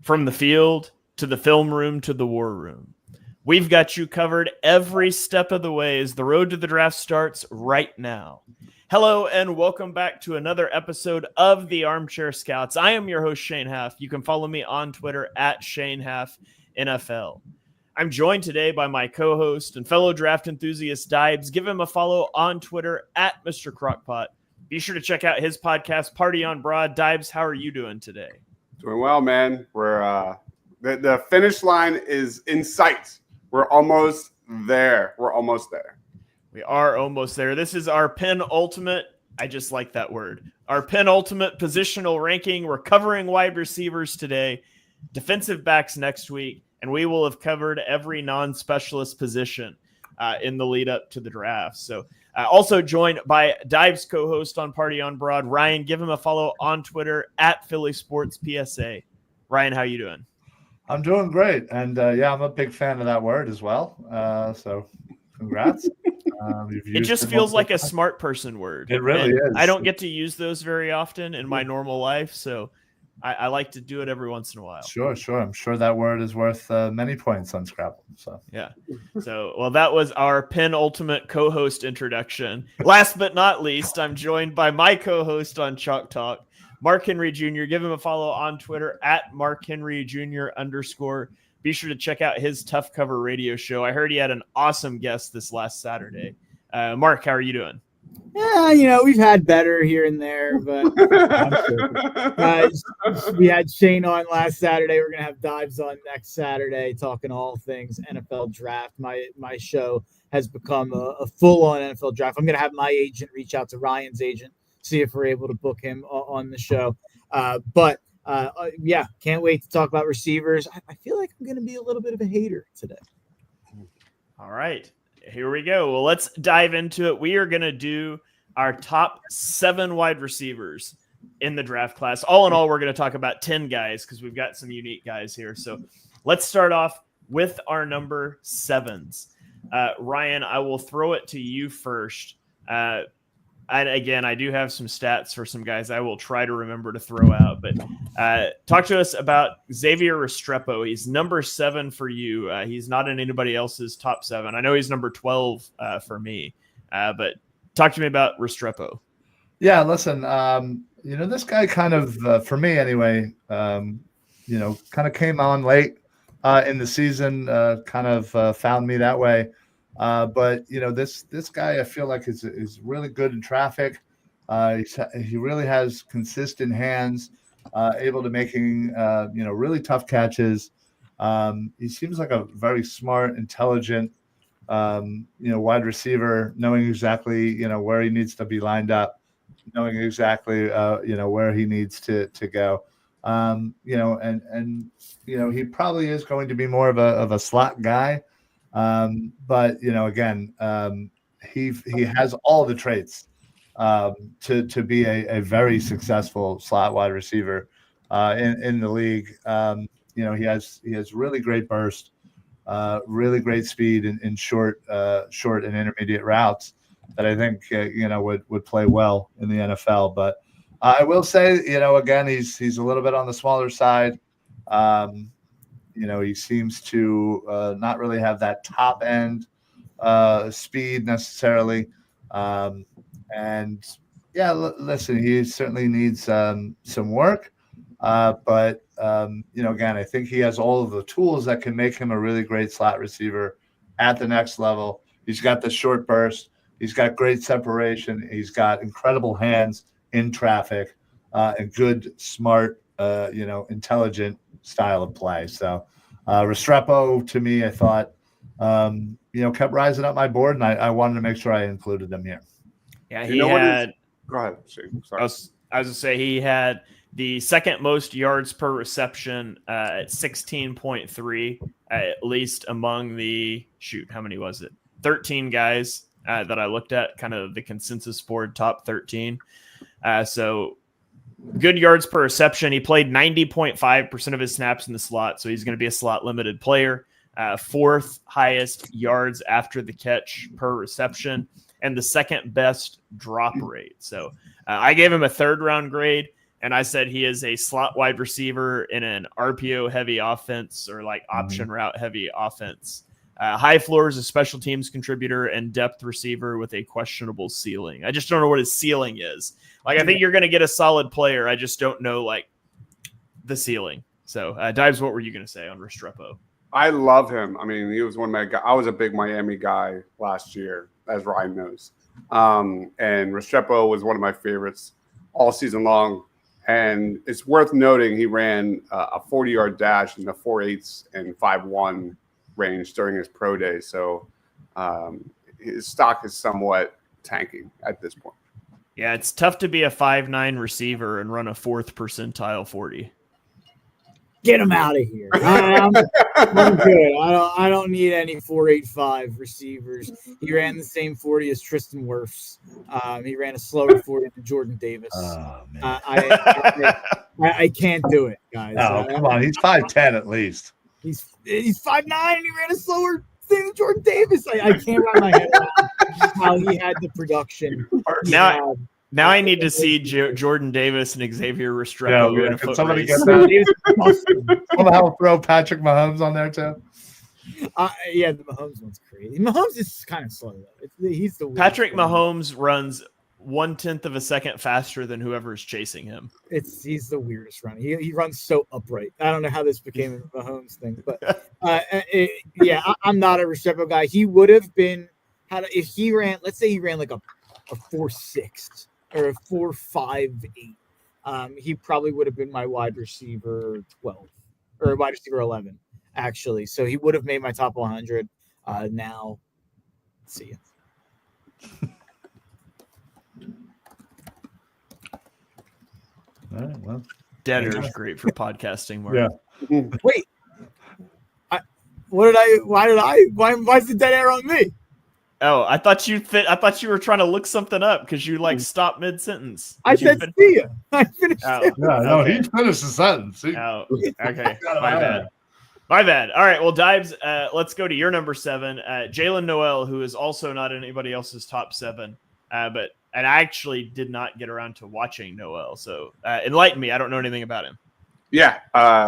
From the field to the film room to the war room, we've got you covered every step of the way as the road to the draft starts right now. Hello and welcome back to another episode of the Armchair Scouts. I am your host, Shane Haff. You can follow me on Twitter at ShaneHaffNFL. I'm joined today by my co-host and fellow draft enthusiast, Dibes. Give him a follow on Twitter at Mr. Crockpot. Be sure to check out his podcast, Party on Broad. Dibes, how are you doing today? Doing well, man. We're the finish line is in sight. We're almost there. We are almost there. This is our penultimate. I just like that word. Our penultimate positional ranking. We're covering wide receivers today, defensive backs next week, and we will have covered every non-specialist position in the lead up to the draft. So also joined by Dives co-host on Party on Broad, Ryan. Give him a follow on Twitter at Philly Sports PSA. Ryan, how you doing? I'm doing great. And I'm a big fan of that word as well. So congrats. It just feels like a smart person word. It really is. I don't get to use those very often in my normal life. So I like to do it every once in a while. Sure. I'm sure that word is worth many points on Scrabble. So yeah. So that was our penultimate co-host introduction. Last but not least, I'm joined by my co-host on Chalk Talk, Mark Henry Jr. Give him a follow on Twitter at _. Be sure to check out his Tough Cover radio show. I heard he had an awesome guest this last Saturday. Mark, how are you doing? Yeah, we've had better here and there, but we had Shane on last Saturday. We're going to have Dives on next Saturday talking all things NFL draft. My show has become a full-on NFL draft. I'm going to have my agent reach out to Ryan's agent, see if we're able to book him on the show. Can't wait to talk about receivers. I feel like I'm going to be a little bit of a hater today. All right. Here we go. Well, let's dive into it. We are going to do our top 7 wide receivers in the draft class. All in all, we're going to talk about 10 guys because we've got some unique guys here. So let's start off with our number 7s. Ryan, I will throw it to you first. I do have some stats for some guys I will try to remember to throw out, but talk to us about Xavier Restrepo. He's number 7 for you. He's not in anybody else's top 7. I know he's number 12 for me, but talk to me about Restrepo. Yeah, listen, this guy kind of, for me anyway, kind of came on late in the season, found me that way. But this guy I feel like is really good in traffic. He really has consistent hands, able to making really tough catches. He seems like a very smart, intelligent wide receiver, knowing exactly where he needs to be lined up, knowing exactly where he needs to go. He probably is going to be more of a slot guy. But again, he has all the traits to be a very successful slot wide receiver in the league. He has really great burst, really great speed in short and intermediate routes that I think would play well in the NFL. But I will say, again, he's a little bit on the smaller side. He seems to not really have that top end speed necessarily. Listen, he certainly needs some work. But again, I think he has all of the tools that can make him a really great slot receiver at the next level. He's got the short burst. He's got great separation. He's got incredible hands in traffic and good, smart, intelligent style of play. So Restrepo, to me, I thought, kept rising up my board, and I wanted to make sure I included them here. Yeah, he had. Go ahead. Sorry. I was going to say he had the second most yards per reception at 16.3, at least among the how many was it? 13 guys that I looked at, kind of the consensus board top 13. So good yards per reception. He played 90.5% of his snaps in the slot, so he's going to be a slot limited player. Fourth highest yards after the catch per reception, and the second best drop rate. So I gave him a 3rd round grade. and I said he is a slot wide receiver in an RPO heavy offense or like option route heavy offense. High floor is a special teams contributor and depth receiver with a questionable ceiling. I just don't know what his ceiling is. Like, I think you're going to get a solid player. I just don't know like the ceiling. So, Dives, what were you going to say on Restrepo? I love him. I mean, he was one of my guys. I was a big Miami guy last year, as Ryan knows. And Restrepo was one of my favorites all season long. And it's worth noting he ran a 40-yard dash in the 4.8 and 5.1 range during his pro day. So his stock is somewhat tanking at this point. Yeah, it's tough to be a 5'9" receiver and run a 4th percentile 40. Get him out of here. I'm good. I don't need any 4.85 receivers. He ran the same 40 as Tristan Wirfs. He ran a slower 40 than Jordan Davis. Oh, man. I can't do it, guys. Oh, come on. He's 5'10" at least. He's 5'9" and he ran a slower thing than Jordan Davis. I can't wrap my head around how he had the production. Now I need to see Jordan Davis and Xavier Restrepo in a foot somebody race. get that? Somehow throw Patrick Mahomes on there too. Yeah, the Mahomes one's crazy. Mahomes is kind of slow though. He's the Patrick Mahomes runs 1/10 of a second faster than whoever is chasing him. He's the weirdest runner. He runs so upright. I don't know how this became a Mahomes thing, but I'm not a Restrepo guy. He would have been if he ran. Let's say he ran like a 4.6 or a 4.58. He probably would have been my wide receiver 12 or wide receiver 11 actually. So he would have made my top 100. Now, see you. All right, well, Dead air is great for podcasting, Mark. Yeah. Wait, why is the dead air on me? Oh, I thought you were trying to look something up because you like stopped mid sentence. I said see ya. I finished. Oh, no, he finished the sentence. Oh, okay. My bad. All right. Well, Dives, let's go to your number 7, Jalen Noel, who is also not in anybody else's top 7. And I actually did not get around to watching Noel. So enlighten me. I don't know anything about him. Yeah.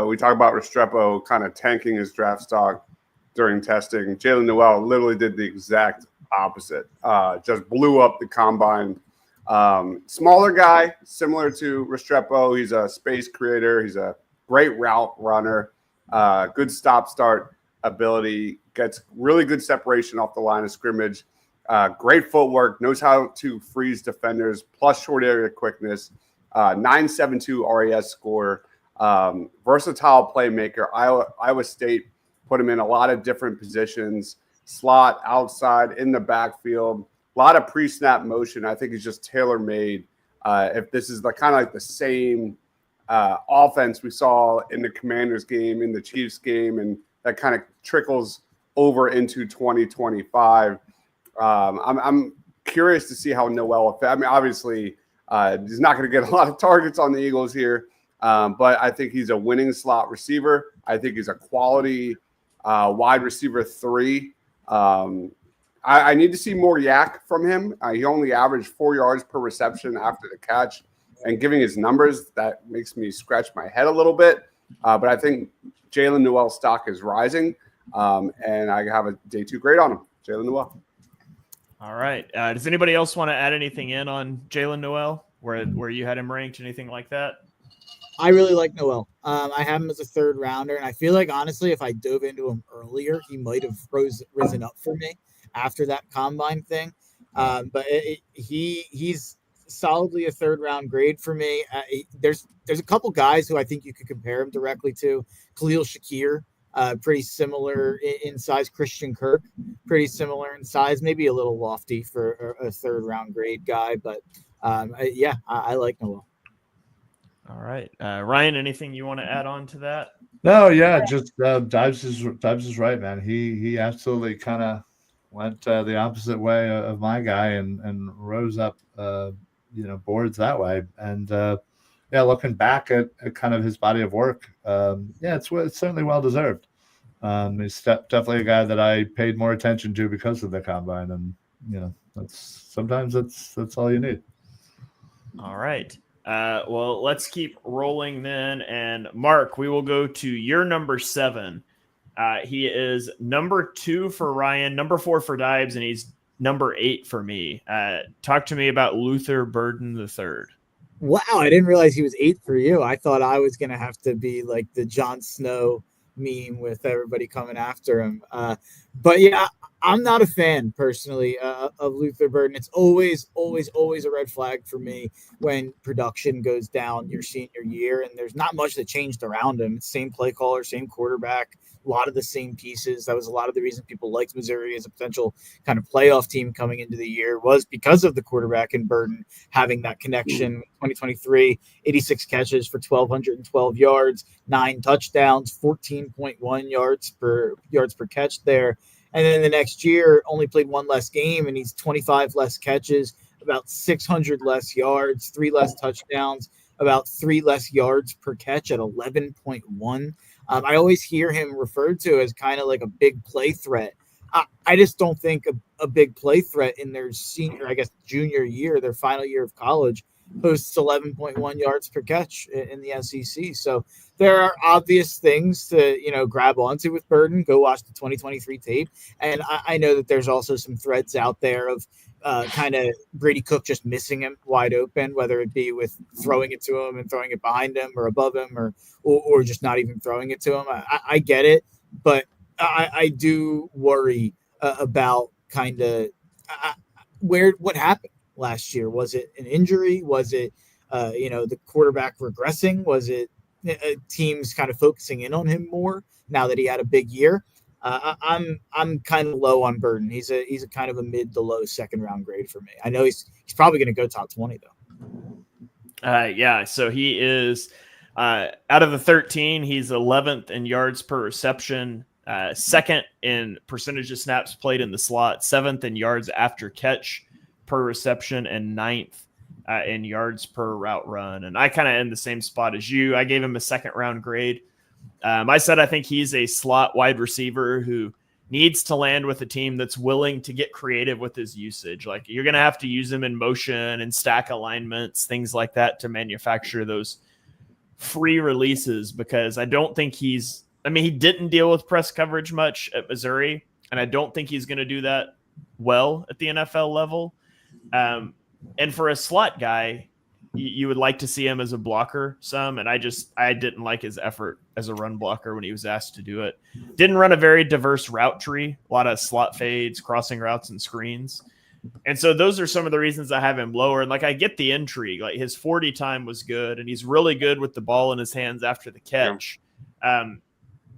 We talk about Restrepo kind of tanking his draft stock during testing. Jalen Noel literally did the exact opposite. Just blew up the combine. Smaller guy, similar to Restrepo. He's a space creator. He's a great route runner. Good stop-start ability. Gets really good separation off the line of scrimmage. Great footwork. Knows how to freeze defenders. Plus short area quickness. 9.72 RAS score. Versatile playmaker. Iowa State put him in a lot of different positions. Slot, outside, in the backfield. A lot of pre-snap motion. I think he's just tailor-made. If this is the same offense we saw in the Commanders game, in the Chiefs game, and that kind of trickles over into 2025. I'm curious to see how Noel. I mean, obviously, he's not going to get a lot of targets on the Eagles here, but I think he's a winning slot receiver. I think he's a quality wide receiver 3. I need to see more yak from him. He only averaged 4 yards per reception after the catch. And giving his numbers, that makes me scratch my head a little bit. But I think Jalen Noel's stock is rising. And I have a day 2 grade on him. Jalen Noel. All right. Does anybody else want to add anything in on Jalen Noel, where you had him ranked, anything like that? I really like Noel. I have him as a 3rd rounder, and I feel like, honestly, if I dove into him earlier, he might have risen up for me after that combine thing. But he's solidly a 3rd round grade for me. There's a couple guys who I think you could compare him directly to. Khalil Shakir, pretty similar in size. Christian Kirk, pretty similar in size, maybe a little lofty for a 3rd round grade guy. But I like Noel. All right. Ryan, anything you want to add on to that? No, yeah, just Dives is right, man. He absolutely kind of went the opposite way of my guy and rose up boards that way. And looking back at kind of his body of work, it's certainly well deserved. He's definitely a guy that I paid more attention to because of the combine, and that's all you need. All right. Well, let's keep rolling then. And Mark, we will go to your number 7. He is number 2 for Ryan, number 4 for Dibes, and he's number 8 for me. Talk to me about Luther Burden III. Wow, I didn't realize he was 8 for you. I thought I was gonna have to be like the Jon Snow meme with everybody coming after him. But yeah, I'm not a fan personally of Luther Burden. It's always a red flag for me when production goes down your senior year and there's not much that changed around him. It's same play caller, same quarterback, a lot of the same pieces. That was a lot of the reason people liked Missouri as a potential kind of playoff team coming into the year, was because of the quarterback and Burden having that connection. 2023, 86 catches for 1,212 yards, 9 touchdowns, 14.1 yards per catch there. And then the next year only played 1 less game, and he's 25 less catches, about 600 less yards, 3 less touchdowns, about 3 less yards per catch at 11.1. I always hear him referred to as kind of like a big play threat. I just don't think a big play threat in their junior year, their final year of college, posts 11.1 yards per catch in the SEC. So there are obvious things to, grab onto with Burden. Go watch the 2023 tape. And I know that there's also some threads out there of kind of Brady Cook just missing him wide open, whether it be with throwing it to him and throwing it behind him or above him or just not even throwing it to him. I get it, but I do worry about kind of what happened last year. Was it an injury? Was it, the quarterback regressing? Was it teams kind of focusing in on him more now that he had a big year? I'm kind of low on Burden. He's a kind of a mid to low second round grade for me. I know he's probably going to go top 20 though. Yeah. So he is out of the 13. He's 11th in yards per reception, 2nd in percentage of snaps played in the slot, 7th in yards after catch per reception, and 9th in yards per route run. And I kind of in the same spot as you. I gave him a 2nd round grade. I said I think he's a slot wide receiver who needs to land with a team that's willing to get creative with his usage. Like, you're going to have to use him in motion and stack alignments, things like that, to manufacture those free releases, because I don't think he didn't deal with press coverage much at Missouri, and I don't think he's going to do that well at the NFL level. And for a slot guy, you would like to see him as a blocker some, and I didn't like his effort as a run blocker when he was asked to do it. Didn't run a very diverse route tree, a lot of slot fades, crossing routes, and screens. And so those are some of the reasons I have him lower. And I get the intrigue. Like, his 40 time was good, and he's really good with the ball in his hands after the catch.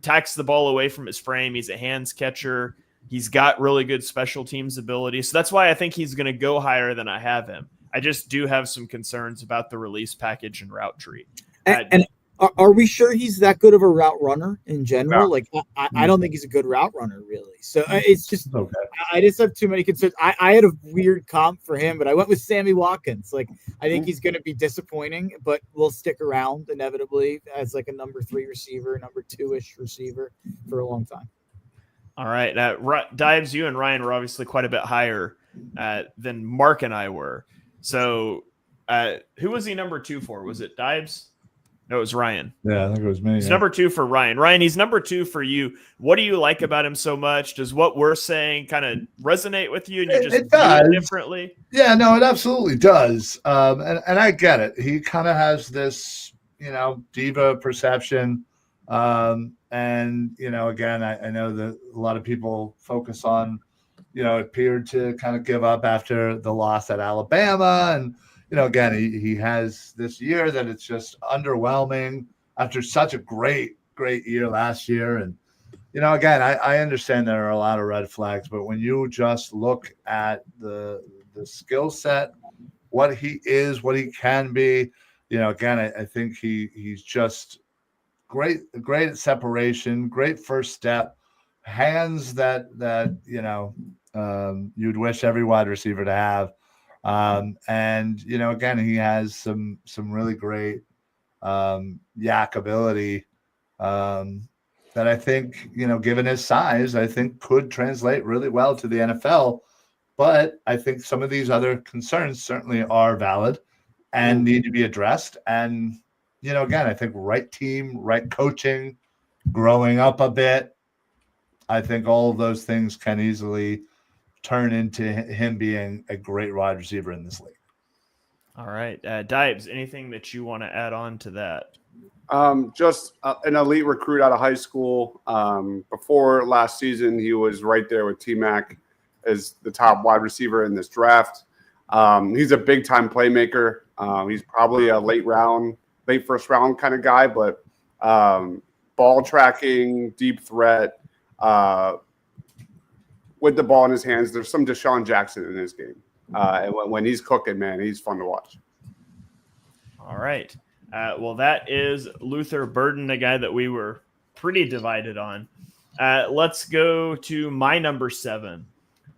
Tacks the ball away from his frame. He's a hands catcher. He's got really good special teams ability. So that's why I think he's going to go higher than I have him. I just do have some concerns about the release package and route tree. And are we sure he's that good of a route runner in general? Yeah. I don't think he's a good route runner, really. So it's just okay. I just have too many concerns. I had a weird comp for him, but I went with Sammy Watkins. I think he's going to be disappointing, but will stick around inevitably as a number 3 receiver, number 2-ish receiver for a long time. All right. Dives, you and Ryan were obviously quite a bit higher than Mark and I were. So who was he number 2 for? Was it Dives? No, it was Ryan. Yeah, I think it was me. He's number 2 for Ryan. Ryan, he's number 2 for you. What do you like about him so much? Does what we're saying kind of resonate with you, and you just view it differently? Yeah, no, it absolutely does. And I get it. He kind of has this, diva perception. And, again, I know that a lot of people focus on, appeared to kind of give up after the loss at Alabama. And, again, he has this year that it's just underwhelming after such a great year last year. And, again, I understand there are a lot of red flags, but when you just look at the skill set, what he is, what he can be, again, I think he's just great at separation, great first step, hands that you'd wish every wide receiver to have. And again, he has some really great yak ability that I think, given his size, I think could translate really well to the NFL. But I think some of these other concerns certainly are valid. and need to be addressed. And, again, I think right team, right coaching, growing up a bit, I think all of those things can easily turn into him being a great wide receiver in this league. All right. Dibes, anything that you want to add on to that? Just an elite recruit out of high school. Before last season, he was right there with T-Mac as the top wide receiver in this draft. He's a big-time playmaker. He's probably a late first round kind of guy, but ball tracking, deep threat, with the ball in his hands. There's some Deshaun Jackson in his game. And when he's cooking, man, he's fun to watch. All right. Well, that is Luther Burden, the guy that we were pretty divided on. Let's go to my number 7.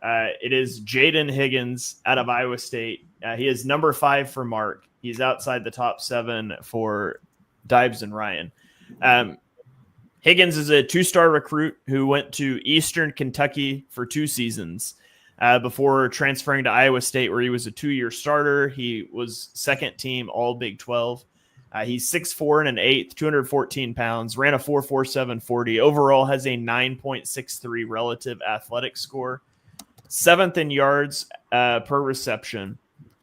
It is Jaden Higgins out of Iowa State. He is number 5 for Mark. He's outside the top 7 for Dibes and Ryan. Higgins is a 2-star recruit who went to Eastern Kentucky for 2 seasons before transferring to Iowa State, where he was a 2-year starter. He was second team All Big 12. He's 6'4" and an 1/8, 214 pounds, ran a 4.47 40. Overall has a 9.63 relative athletic score. 7th in yards per reception.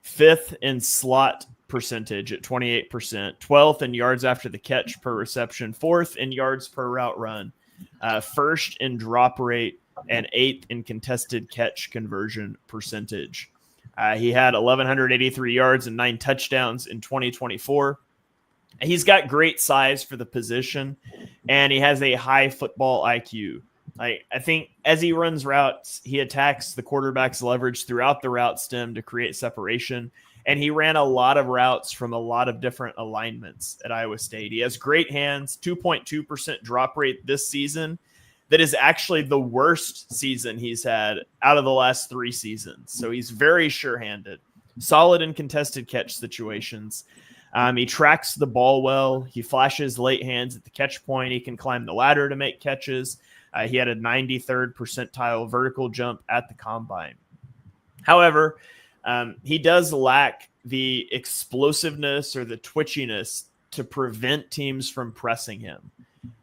5th in slot percentage at 28%. 12th in yards after the catch per reception. 4th in yards per route run. 1st in drop rate and 8th in contested catch conversion percentage. He had 1,183 yards and 9 touchdowns in 2024. He's got great size for the position, and he has a high football IQ. I think as he runs routes, he attacks the quarterback's leverage throughout the route stem to create separation, and he ran a lot of routes from a lot of different alignments at Iowa State. He has great hands, 2.2% drop rate this season. That is actually the worst season he's had out of the last 3 seasons. So he's very sure-handed, solid in contested catch situations. He tracks the ball well. He flashes late hands at the catch point. He can climb the ladder to make catches. He had a 93rd percentile vertical jump at the combine. However, he does lack the explosiveness or the twitchiness to prevent teams from pressing him.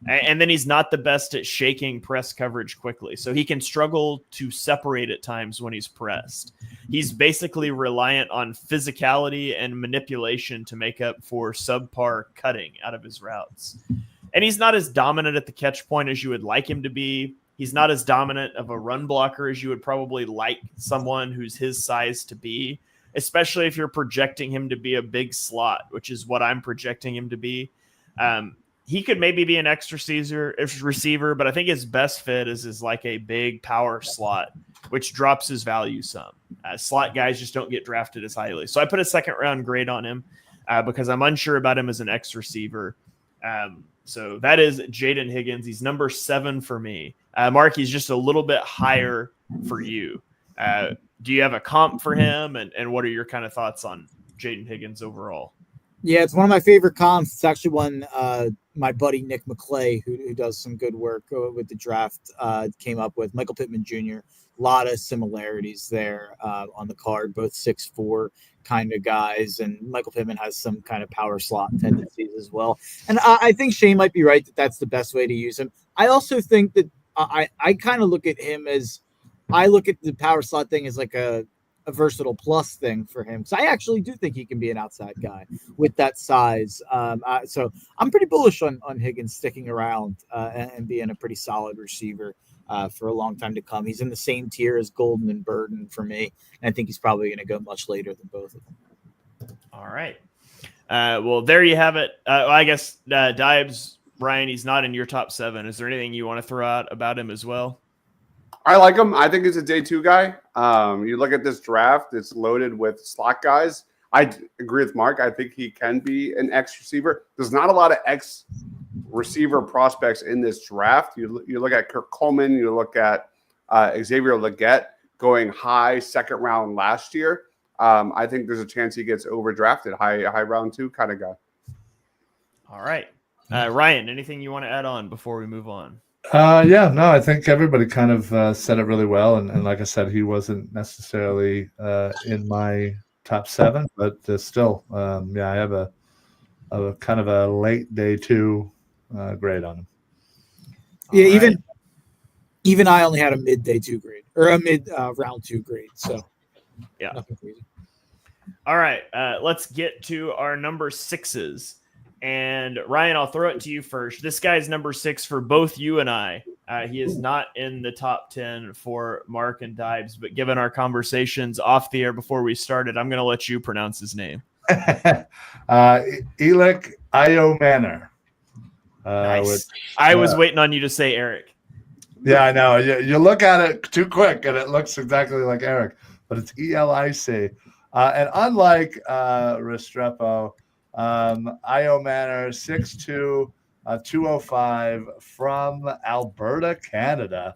And then he's not the best at shaking press coverage quickly. So he can struggle to separate at times when he's pressed. He's basically reliant on physicality and manipulation to make up for subpar cutting out of his routes. And he's not as dominant at the catch point as you would like him to be. He's not as dominant of a run blocker as you would probably like someone who's his size to be, especially if you're projecting him to be a big slot, which is what I'm projecting him to be. He could maybe be an extra receiver, but I think his best fit is like a big power slot, which drops his value some. Slot guys just don't get drafted as highly. So I put a 2nd round grade on him because I'm unsure about him as an X receiver. So that is Jaden Higgins. He's number 7 for me. Mark, he's just a little bit higher for you. Do you have a comp for him? And what are your kind of thoughts on Jaden Higgins overall? Yeah, it's one of my favorite comps. It's actually one my buddy Nick McClay, who does some good work with the draft, came up with. Michael Pittman Jr. A lot of similarities there on the card, both 6'4" kind of guys, and Michael Pittman has some kind of power slot tendencies as well. And I think Shane might be right that that's the best way to use him. I also think that I kind of look at him as I look at the power slot thing as like a versatile plus thing for him. So I actually do think he can be an outside guy with that size. So I'm pretty bullish on Higgins sticking around and being a pretty solid receiver for a long time to come. He's in the same tier as Golden and Burden for me. And I think he's probably going to go much later than both of them. All right. Well, there you have it. I guess Dibes, Ryan, he's not in your top 7. Is there anything you want to throw out about him as well? I like him. I think he's a day 2 guy. You look at this draft, it's loaded with slot guys. I agree with Mark. I think he can be an X receiver. There's not a lot of X receiver prospects in this draft. You look at Kirk Coleman, you look at Xavier Legette going high 2nd round last year. I think there's a chance he gets overdrafted, high round 2 kind of guy. All right. Ryan, anything you want to add on before we move on? I think everybody kind of said it really well. And like I said, he wasn't necessarily in my top 7, but still, I have a kind of a late day 2 grade on him. Yeah, even I only had a mid day 2 grade or a mid round 2 grade. So yeah, nothing crazy. All right, let's get to our number 6s. And Ryan, I'll throw it to you first. This guy's number 6 for both you and I. He is not in the top 10 for Mark and Dibes, but given our conversations off the air before we started, I'm going to let you pronounce his name. Elic Iomanner. Nice. I was waiting on you to say Eric. Yeah, I know. You look at it too quick, and it looks exactly like Eric, but it's Elic. And unlike Restrepo, Iomanner, 6'2", 205, from Alberta, Canada,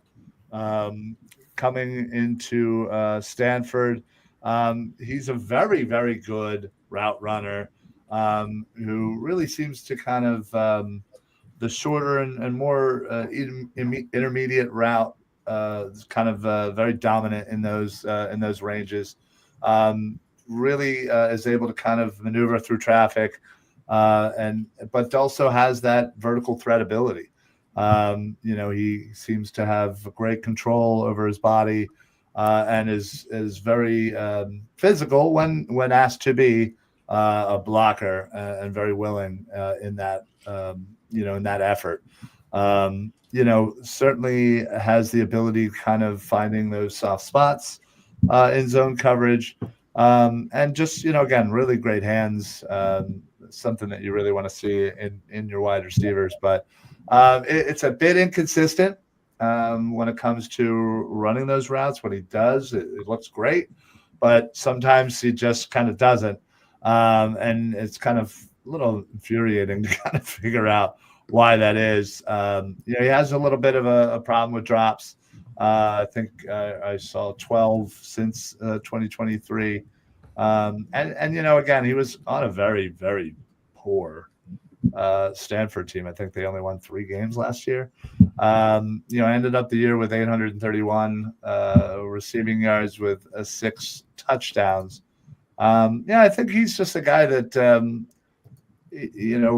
coming into Stanford. He's a very, very good route runner who really seems to kind of the shorter and more intermediate route is kind of very dominant in those ranges. Really is able to kind of maneuver through traffic, but also has that vertical threat ability. He seems to have great control over his body and is very physical when asked to be a blocker and very willing in that in that effort. Certainly has the ability kind of finding those soft spots in zone coverage. And just, again, really great hands, something that you really want to see in your wide receivers. But it's a bit inconsistent when it comes to running those routes. When he does, it looks great. But sometimes he just kind of doesn't. And it's kind of a little infuriating to kind of figure out why that is. He has a little bit of a problem with drops. I think I saw 12 since 2023. And again, he was on a very, very poor Stanford team. I think they only won 3 games last year. Ended up the year with 831 receiving yards with 6 touchdowns. I think he's just a guy that,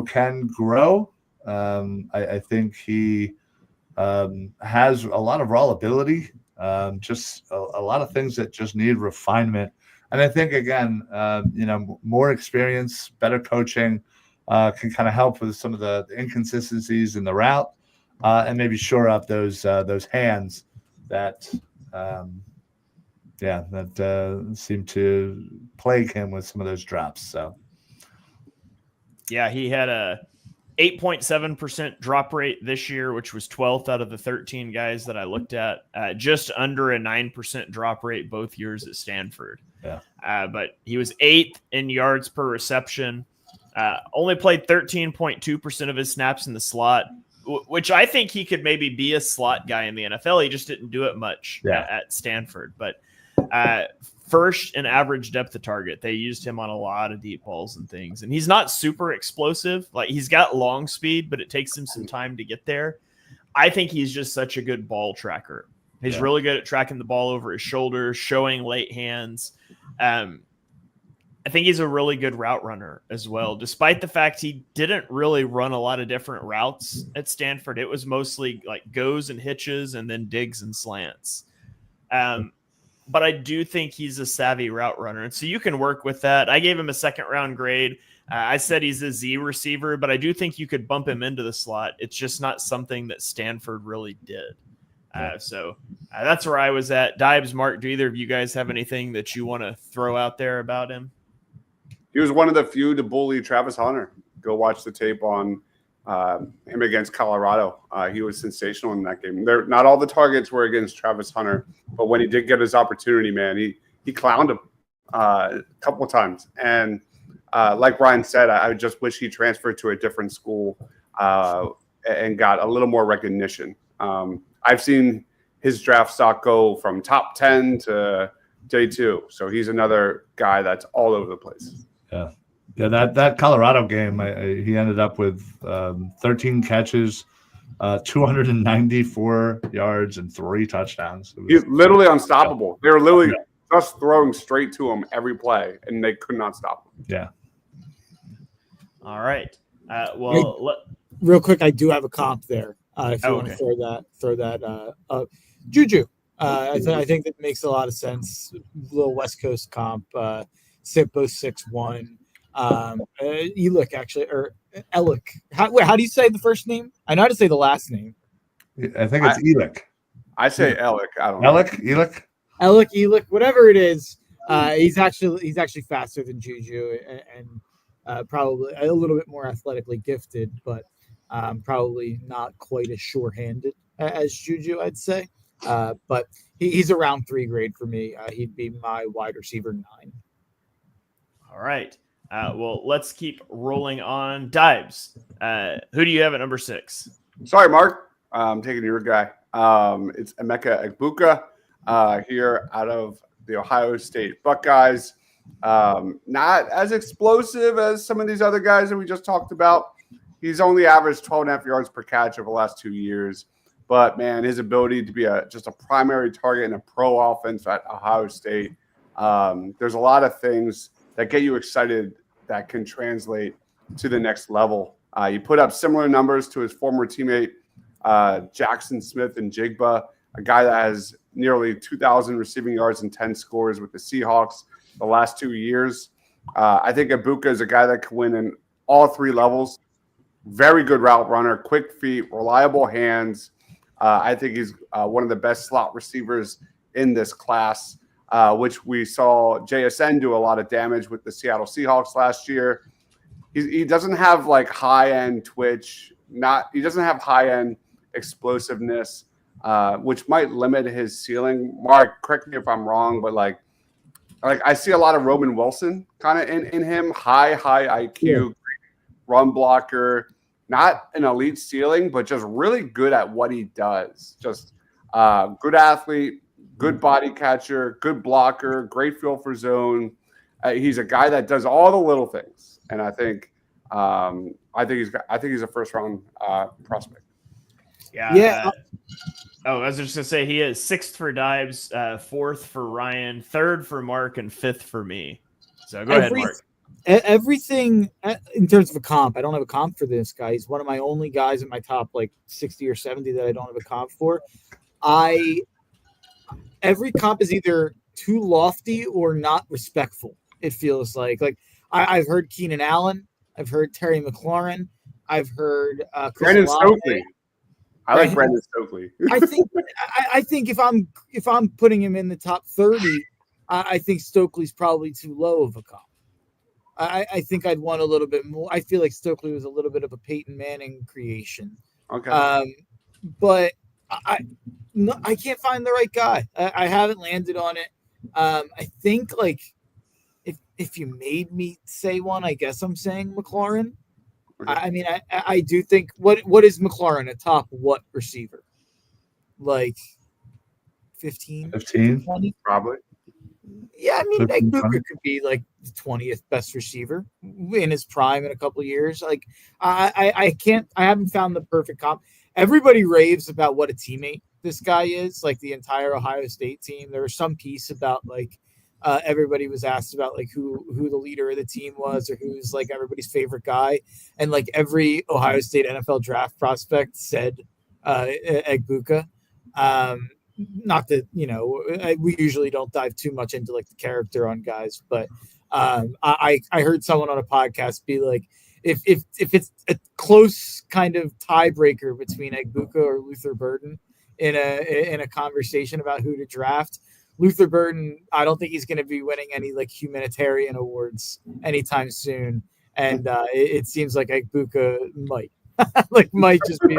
can grow. I think he has a lot of raw ability, just a lot of things that just need refinement. And I think, again, more experience, better coaching can kind of help with some of the inconsistencies in the route and maybe shore up those hands that seem to plague him with some of those drops. So, yeah, he had a 8.7% drop rate this year, which was 12th out of the 13 guys that I looked at. Just under a 9% drop rate both years at Stanford. Yeah. But he was 8th in yards per reception. Only played 13.2% of his snaps in the slot, which I think he could maybe be a slot guy in the NFL. He just didn't do it much at Stanford. But first in average depth of target. They used him on a lot of deep balls and things. And he's not super explosive. Like, he's got long speed, but it takes him some time to get there. I think he's just such a good ball tracker. He's really good at tracking the ball over his shoulders, showing late hands. I think he's a really good route runner as well, despite the fact he didn't really run a lot of different routes at Stanford. It was mostly like goes and hitches and then digs and slants. But I do think he's a savvy route runner. And so you can work with that. I gave him a 2nd round grade. I said he's a Z receiver, but I do think you could bump him into the slot. It's just not something that Stanford really did. So that's where I was at. Dibes, Mark, do either of you guys have anything that you want to throw out there about him? He was one of the few to bully Travis Hunter. Go watch the tape on him against Colorado. He was sensational in that game. Not all the targets were against Travis Hunter, but when he did get his opportunity, man, he clowned him a couple of times. And like Ryan said, I just wish he transferred to a different school and got a little more recognition. I've seen his draft stock go from top 10 to day 2. So he's another guy that's all over the place. Yeah, that Colorado game, he ended up with 13 catches, 294 yards, and 3 touchdowns. He's literally unstoppable. They were literally just throwing straight to him every play, and they could not stop him. Yeah. All right. Real quick, I do have a comp there. If you want to throw that Juju. I think that makes a lot of sense. Little West Coast comp. Both 6'1". Elick actually, or Elick. How do you say the first name? I know how to say the last name. I think it's Elick. I say Elick. I don't know. Elick, whatever it is. He's actually faster than Juju and probably a little bit more athletically gifted, but probably not quite as sure-handed as Juju, I'd say. But he's around 3 grade for me. He'd be my wide receiver 9. All right. Well, let's keep rolling on. Dives. Who do you have at number 6? Sorry, Mark. I'm taking your guy. It's Emeka Egbuka here out of the Ohio State Buckeyes. Not as explosive as some of these other guys that we just talked about. He's only averaged 12.5 yards per catch over the last 2 years. But, man, his ability to be just a primary target in a pro offense at Ohio State, there's a lot of things that get you excited that can translate to the next level. He put up similar numbers to his former teammate, Jackson Smith and Jigba, a guy that has nearly 2,000 receiving yards and 10 scores with the Seahawks the last 2 years. I think Egbuka is a guy that can win in all 3 levels. Very good route runner, quick feet, reliable hands. I think he's one of the best slot receivers in this class, which we saw JSN do a lot of damage with the Seattle Seahawks last year. He doesn't have like high-end twitch. He doesn't have high-end explosiveness, which might limit his ceiling. Mark, correct me if I'm wrong, but like I see a lot of Roman Wilson kind of in him. High IQ, run blocker. Not an elite ceiling, but just really good at what he does. Just good athlete, good body catcher, good blocker, great feel for zone. He's a guy that does all the little things, and I think he's a first round prospect. Yeah. I was just gonna say he is 6th for Dives, 4th for Ryan, 3rd for Mark, and 5th for me. So go ahead, Mark. Everything in terms of a comp, I don't have a comp for this guy. He's one of my only guys in my top like 60 or 70 that I don't have a comp for. Every comp is either too lofty or not respectful. It feels like I've heard Keenan Allen, I've heard Terry McLaurin, I've heard Brandon Stokely. I like Brandon Stokely. I think if I'm putting him in the top 30, I think Stokely's probably too low of a comp. I think I'd want a little bit more. I feel like Stokely was a little bit of a Peyton Manning creation. Okay. But I can't find the right guy. I haven't landed on it. I think like if you made me say one, I guess I'm saying McLaurin. Okay. I mean, I do think what is McLaurin a top what receiver? Like 15, 20? Probably. Yeah, I mean, Egbuka could be like the 20th best receiver in his prime in a couple of years. Like, I haven't found the perfect comp. Everybody raves about what a teammate this guy is, like the entire Ohio State team. There was some piece about like everybody was asked about like who the leader of the team was or who's like everybody's favorite guy, and like every Ohio State NFL draft prospect said Egbuka. Not that we usually don't dive too much into like the character on guys, but I heard someone on a podcast be like, if it's a close kind of tiebreaker between Egbuka or Luther Burden in a conversation about who to draft, Luther Burden, I don't think he's going to be winning any like humanitarian awards anytime soon, and it seems like Egbuka might just be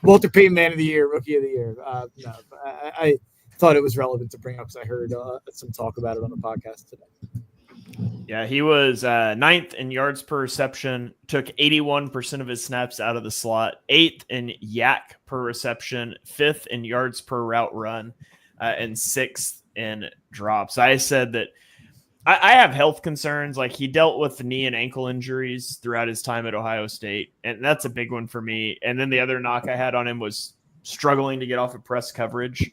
Walter Payton Man of the Year, Rookie of the Year. No, I thought it was relevant to bring up because I heard some talk about it on the podcast today. Yeah, he was 9th in yards per reception, took 81% of his snaps out of the slot, 8th in yak per reception, 5th in yards per route run, and 6th in drops. I said that I have health concerns. Like he dealt with knee and ankle injuries throughout his time at Ohio State, and that's a big one for me. And then the other knock I had on him was struggling to get off of press coverage,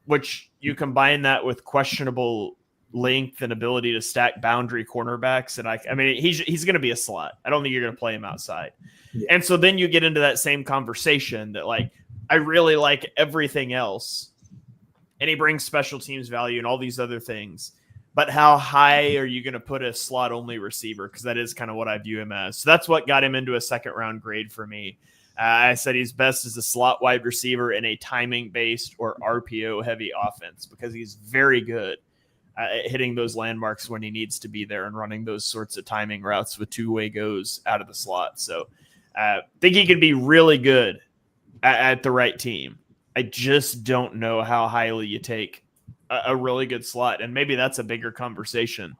which you combine that with questionable length and ability to stack boundary cornerbacks, and I mean, he's going to be a slot. I don't think you're going to play him outside. Yeah. And so then you get into that same conversation that, like, I really like everything else, and he brings special teams value and all these other things. But how high are you going to put a slot only receiver? Because that is kind of what I view him as. So that's what got him into a second round grade for me. I said he's best as a slot wide receiver in a timing based or RPO heavy offense, because he's very good hitting those landmarks when he needs to be there and running those sorts of timing routes with two-way goes out of the slot. So I think he could be really good at the right team. I just don't know how highly you take a really good slot, and maybe that's a bigger conversation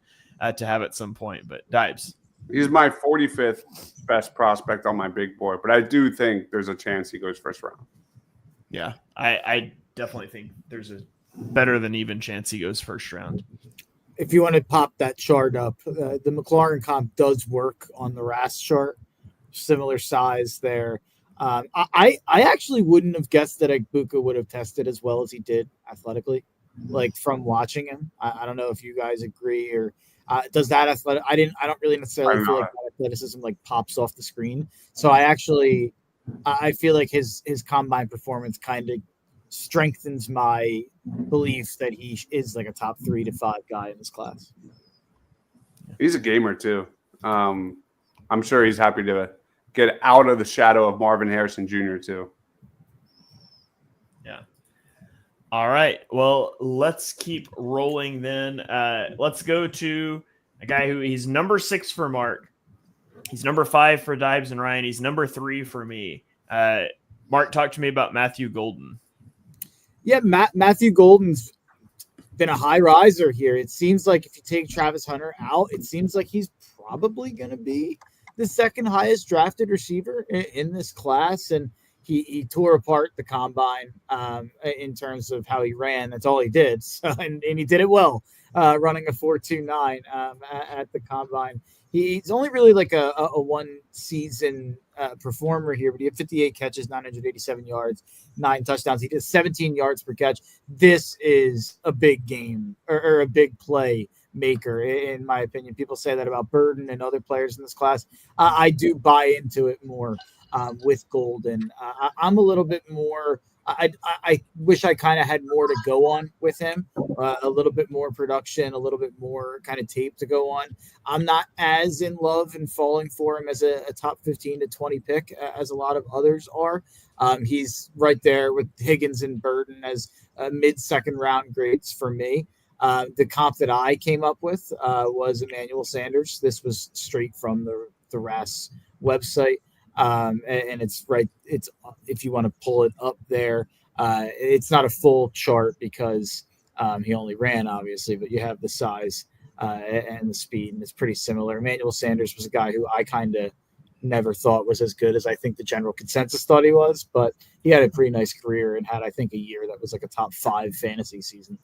to have at some point. But Dibes. He's my 45th best prospect on my big board, but I do think there's a chance he goes first round. Yeah, I definitely think there's a better than even chance he goes first round. If you want to pop that chart up, the McLaurin comp does work on the RAS chart. Similar size there. I actually wouldn't have guessed that Egbuka would have tested as well as he did athletically, like from watching him. I don't know if you guys agree, or does that athletic? I don't really necessarily feel like that athleticism like pops off the screen. So I feel like his combine performance kind of strengthens my belief that he is like a top 3 to 5 guy in this class. He's a gamer too. I'm sure he's happy to get out of the shadow of Marvin Harrison Jr. too. Yeah. All right. Well, let's keep rolling then. Let's go to a guy who he's number 6 for Mark. He's number 5 for Dibes and Ryan. He's number 3 for me. Mark, talk to me about Matthew Golden. Yeah, Matthew Golden's been a high riser here. It seems like if you take Travis Hunter out, it seems like he's probably going to be the second highest drafted receiver in this class. And he tore apart the combine in terms of how he ran. That's all he did. So, and he did it well, running a 4.29 at the combine. He's only really like a one season performer here, but he had 58 catches, 987 yards, 9 touchdowns. He did 17 yards per catch. This is a big game or a big play maker, in my opinion. People say that about Burden and other players in this class. I do buy into it more with Golden. I'm a little bit more. I wish I kind of had more to go on with him, a little bit more production, a little bit more kind of tape to go on. I'm not as in love and falling for him as a top 15 to 20 pick as a lot of others are. He's right there with Higgins and Burden as mid-second round grades for me. The comp that I came up with was Emmanuel Sanders. This was straight from the RAS website. And it's right. It's if you want to pull it up there, it's not a full chart because he only ran, obviously, but you have the size and the speed, and it's pretty similar. Emmanuel Sanders was a guy who I kind of never thought was as good as I think the general consensus thought he was, but he had a pretty nice career and had, I think, a year that was like a top 5 fantasy season.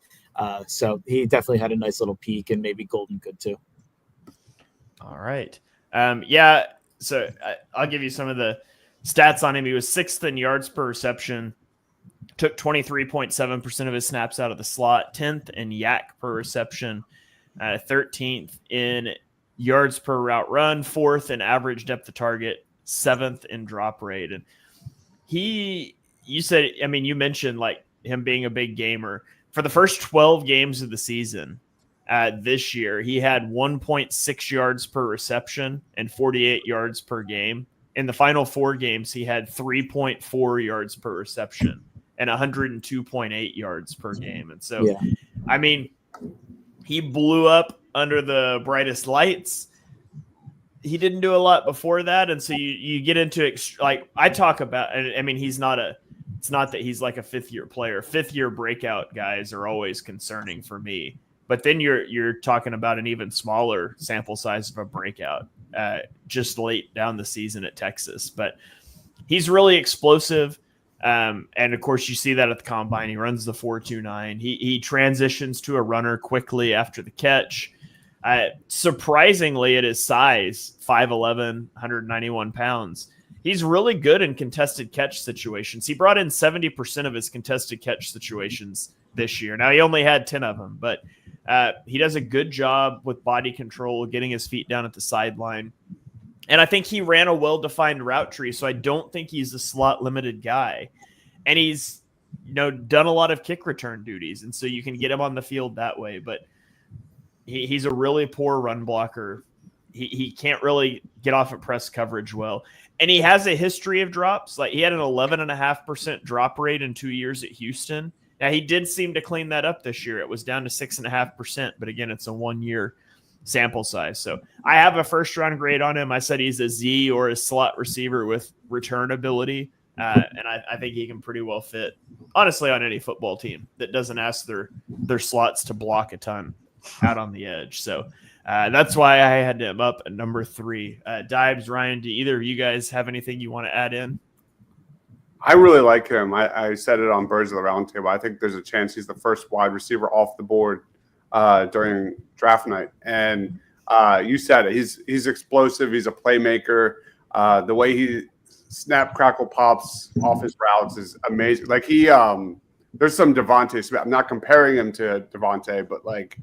So he definitely had a nice little peak, and maybe Golden could too. All right. Yeah. So I'll give you some of the stats on him. He was 6th in yards per reception, took 23.7% of his snaps out of the slot, 10th in yak per reception, 13th in yards per route run, 4th in average depth of target, 7th in drop rate. And you mentioned like him being a big gamer. For the first 12 games of the season, this year, he had 1.6 yards per reception and 48 yards per game. In the final 4 games, he had 3.4 yards per reception and 102.8 yards per game. And so, yeah. I mean, he blew up under the brightest lights. He didn't do a lot before that. And so you get into like I talk about, I mean, it's not that he's like a 5th-year player. 5th-year breakout guys are always concerning for me. But then you're talking about an even smaller sample size of a breakout just late down the season at Texas. But he's really explosive. And, of course, you see that at the combine. He runs the 4.29. He transitions to a runner quickly after the catch. Surprisingly, at his size, 5'11", 191 pounds, he's really good in contested catch situations. He brought in 70% of his contested catch situations this year. Now, he only had 10 of them, but he does a good job with body control, getting his feet down at the sideline. And I think he ran a well-defined route tree, so I don't think he's a slot-limited guy. And he's, done a lot of kick return duties, and so you can get him on the field that way. But he's a really poor run blocker. He can't really get off at press coverage well. And he has a history of drops. Like, he had an 11.5% drop rate in 2 years at Houston. Now, he did seem to clean that up this year. It was down to 6.5%, but again, it's a 1-year sample size. So I have a first-round grade on him. I said he's a Z or a slot receiver with return ability, and I think he can pretty well fit, honestly, on any football team that doesn't ask their slots to block a ton out on the edge. So that's why I had him up at number 3. Dibes, Ryan, do either of you guys have anything you want to add in? I really like him. I said it on Birds of the Roundtable. I think there's a chance he's the first wide receiver off the board during draft night. And you said it. He's explosive. He's a playmaker. The way he snap, crackle, pops off his routes is amazing. Like, there's some Devontae Smith. I'm not comparing him to Devontae, but like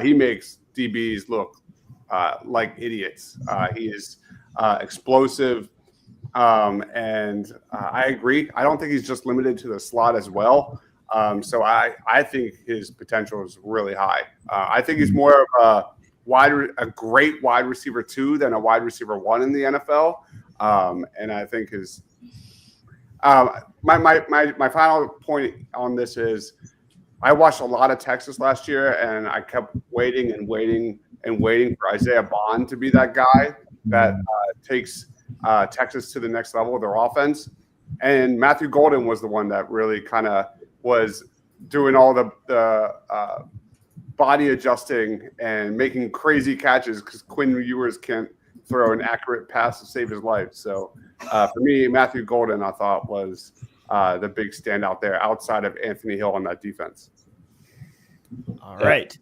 he makes DBs look like idiots. He is explosive. And I agree. I don't think he's just limited to the slot as well. So I think his potential is really high. I think he's more of a great wide receiver 2 than a wide receiver 1 in the NFL. And I think his my final point on this is I watched a lot of Texas last year, and I kept waiting for Isaiah Bond to be that guy that takes Texas to the next level of their offense. And Matthew Golden was the one that really kind of was doing all the body adjusting and making crazy catches because Quinn Ewers can't throw an accurate pass to save his life. So for me, Matthew Golden, I thought, was the big standout there outside of Anthony Hill on that defense. All right.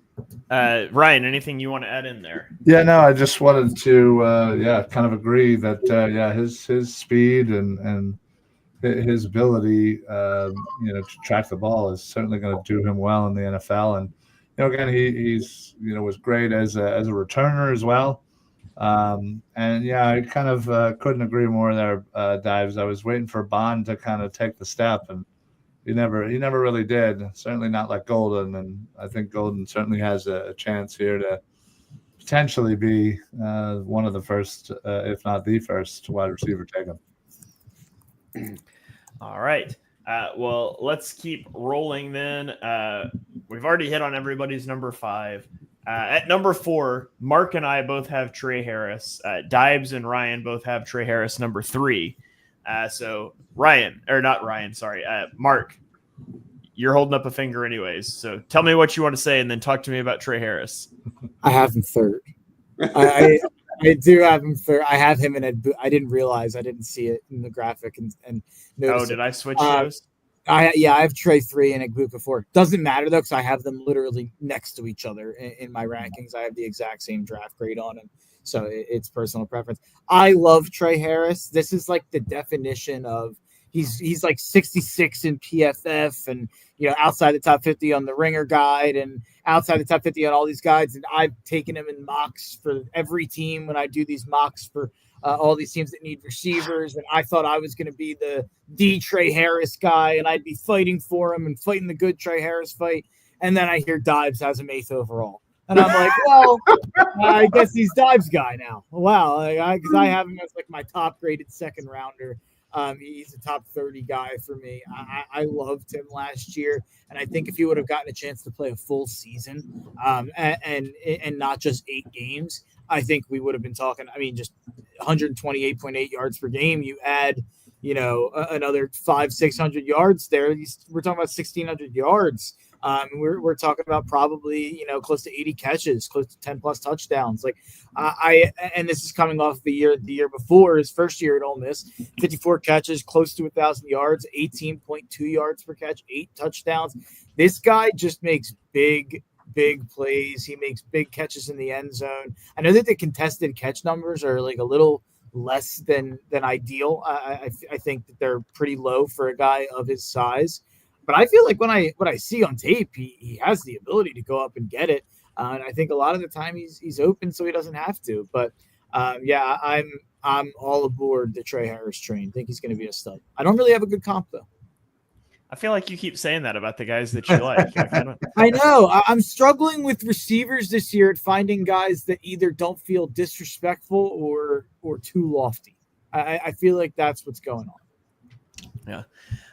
Ryan, anything you want to add in there? Yeah, no, I just wanted to, kind of agree that, his speed and his ability, to track the ball is certainly going to do him well in the NFL. And, again, he's was great as a returner as well. I kind of couldn't agree more there, Dives. I was waiting for Bond to kind of take the step, and he never really did. Certainly not like Golden, and I think Golden certainly has a chance here to potentially be one of the first, if not the first, wide receiver taken. All right. Well, let's keep rolling then. We've already hit on everybody's number 5. At number 4, Mark and I both have Trey Harris. Dibes and Ryan both have Trey Harris number 3. So Mark, you're holding up a finger anyways. So tell me what you want to say and then talk to me about Trey Harris. I have him 3rd. I do have him 3rd. I have him in I didn't realize, I didn't see it in the graphic and notice. Oh, did I switch those? I have Trey 3 and Egbuka 4. Doesn't matter though, because I have them literally next to each other in my rankings. I have the exact same draft grade on them, so it's personal preference. I love Trey Harris. This is like the definition of he's like 66 in PFF, and outside the top 50 on the Ringer guide, and outside the top 50 on all these guides. And I've taken him in mocks for every team when I do these mocks for all these teams that need receivers. And I thought I was going to be the Trey Harris guy, and I'd be fighting for him and fighting the good Trey Harris fight. And then I hear Dibes has him 8th overall. And I'm like, well, I guess he's Dibes guy now. Wow. Because I have him as like my top graded 2nd rounder. He's a top 30 guy for me. I loved him last year, and I think if he would have gotten a chance to play a full season, and not just 8 games, I think we would have been talking. I mean, just 128.8 yards per game. You add, another 500-600 yards there. We're talking about 1,600 yards. We're talking about probably, close to 80 catches, close to 10 plus touchdowns. Like and this is coming off the year before, his first year at Ole Miss, 54 catches, close to 1,000 yards, 18.2 yards per catch, 8 touchdowns. This guy just makes big plays. He makes big catches in the end zone. I know that the contested catch numbers are like a little less than ideal. I think that they're pretty low for a guy of his size. But I feel like when I see on tape, he has the ability to go up and get it. And I think a lot of the time he's open, so he doesn't have to. But yeah, I'm all aboard the Trey Harris train. Think he's going to be a stud. I don't really have a good comp though. I feel like you keep saying that about the guys that you like. I know. I'm struggling with receivers this year at finding guys that either don't feel disrespectful or too lofty. I feel like that's what's going on. Yeah.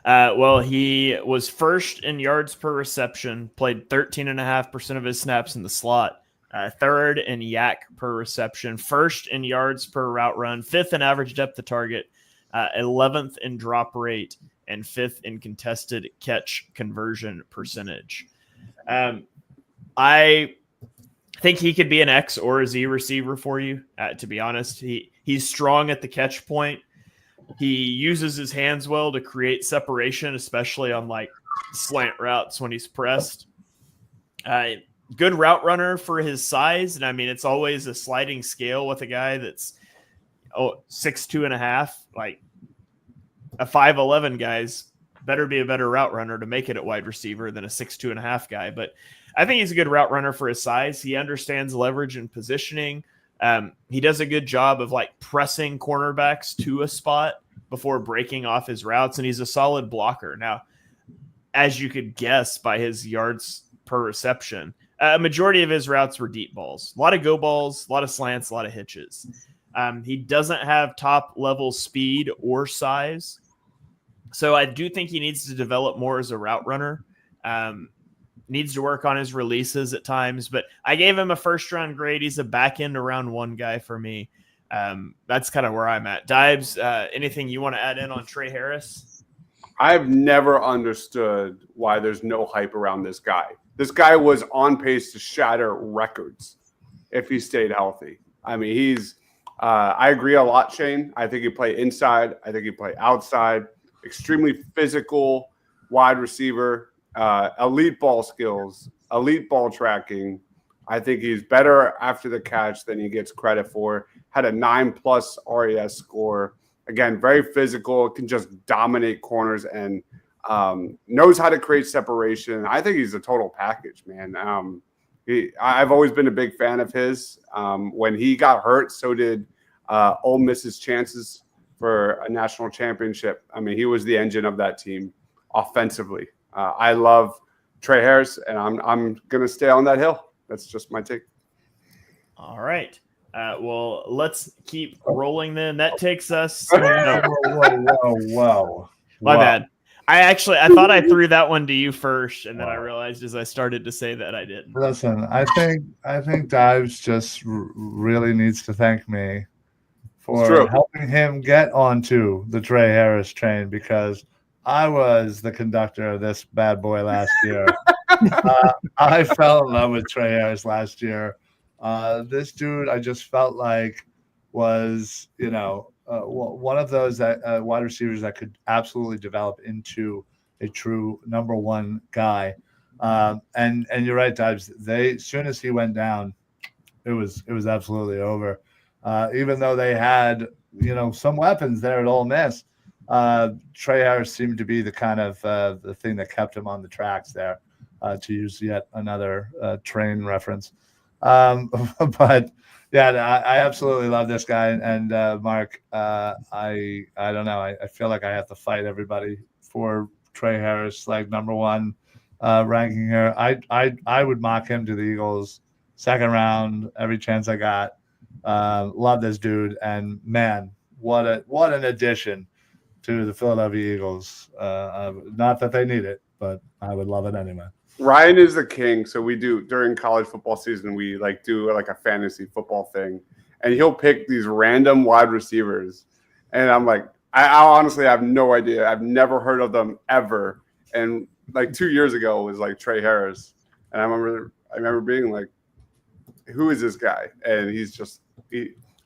Well, he was first in yards per reception, played 13.5% of his snaps in the slot, third in yak per reception, first in yards per route run, fifth in average depth of target, 11th in drop rate, and fifth in contested catch conversion percentage. I think he could be an X or a Z receiver for you. To be honest, he's strong at the catch point. He uses his hands well to create separation, especially on like slant routes when he's pressed. Good route runner for his size. And I mean, it's always a sliding scale with a guy that's 6'2.5", like a 5'11" guy's better be a better route runner to make it at wide receiver than a 6'2.5" guy. But I think he's a good route runner for his size. He understands leverage and positioning. He does a good job of like pressing cornerbacks to a spot before breaking off his routes, and he's a solid blocker. Now, as you could guess by his yards per reception, a majority of his routes were deep balls, a lot of go balls, a lot of slants, a lot of hitches. He doesn't have top level speed or size. So I do think he needs to develop more as a route runner. Needs to work on his releases at times, but I gave him a first round grade. He's a back end round 1 guy for me. That's kind of where I'm at. Dibes, anything you want to add in on Trey Harris? I've never understood why there's no hype around this guy. This guy was on pace to shatter records if he stayed healthy. I mean, I agree a lot, Shane. I think he play inside. I think he play outside. Extremely physical wide receiver, elite ball skills, elite ball tracking. I think he's better after the catch than he gets credit for. Had a 9+ RAS score. Again, very physical, can just dominate corners and knows how to create separation. I think he's a total package, man. I've always been a big fan of his. When he got hurt, so did Ole Miss's chances for a national championship. I mean, he was the engine of that team offensively. I love Trey Harris, and I'm going to stay on that hill. That's just my take. All right. Well, let's keep rolling then. That takes us. Whoa. My bad. I thought I threw that one to you first, and then I realized as I started to say that I didn't. Listen, I think Dives just really needs to thank me for helping him get onto the Trey Harris train, because I was the conductor of this bad boy last year. I fell in love with Trey Harris last year. This dude, I just felt like was, one of those wide receivers that could absolutely develop into a true number 1 guy. And you're right, Dives. As soon as he went down, it was absolutely over. Even though they had, some weapons there at Ole Miss, Trey Harris seemed to be the kind of the thing that kept him on the tracks there, to use yet another train reference. But yeah, I absolutely love this guy. And Mark, I don't know. I feel like I have to fight everybody for Trey Harris, like number 1 ranking here. I would mock him to the Eagles 2nd round every chance I got. Love this dude, and man, what an addition to the Philadelphia Eagles. Not that they need it, but I would love it anyway. Ryan is the king. So we do during college football season, we do a fantasy football thing, and he'll pick these random wide receivers. And I'm like, I honestly have no idea. I've never heard of them ever. And 2 years ago it was Trey Harris. And I remember being like, who is this guy? And he's just,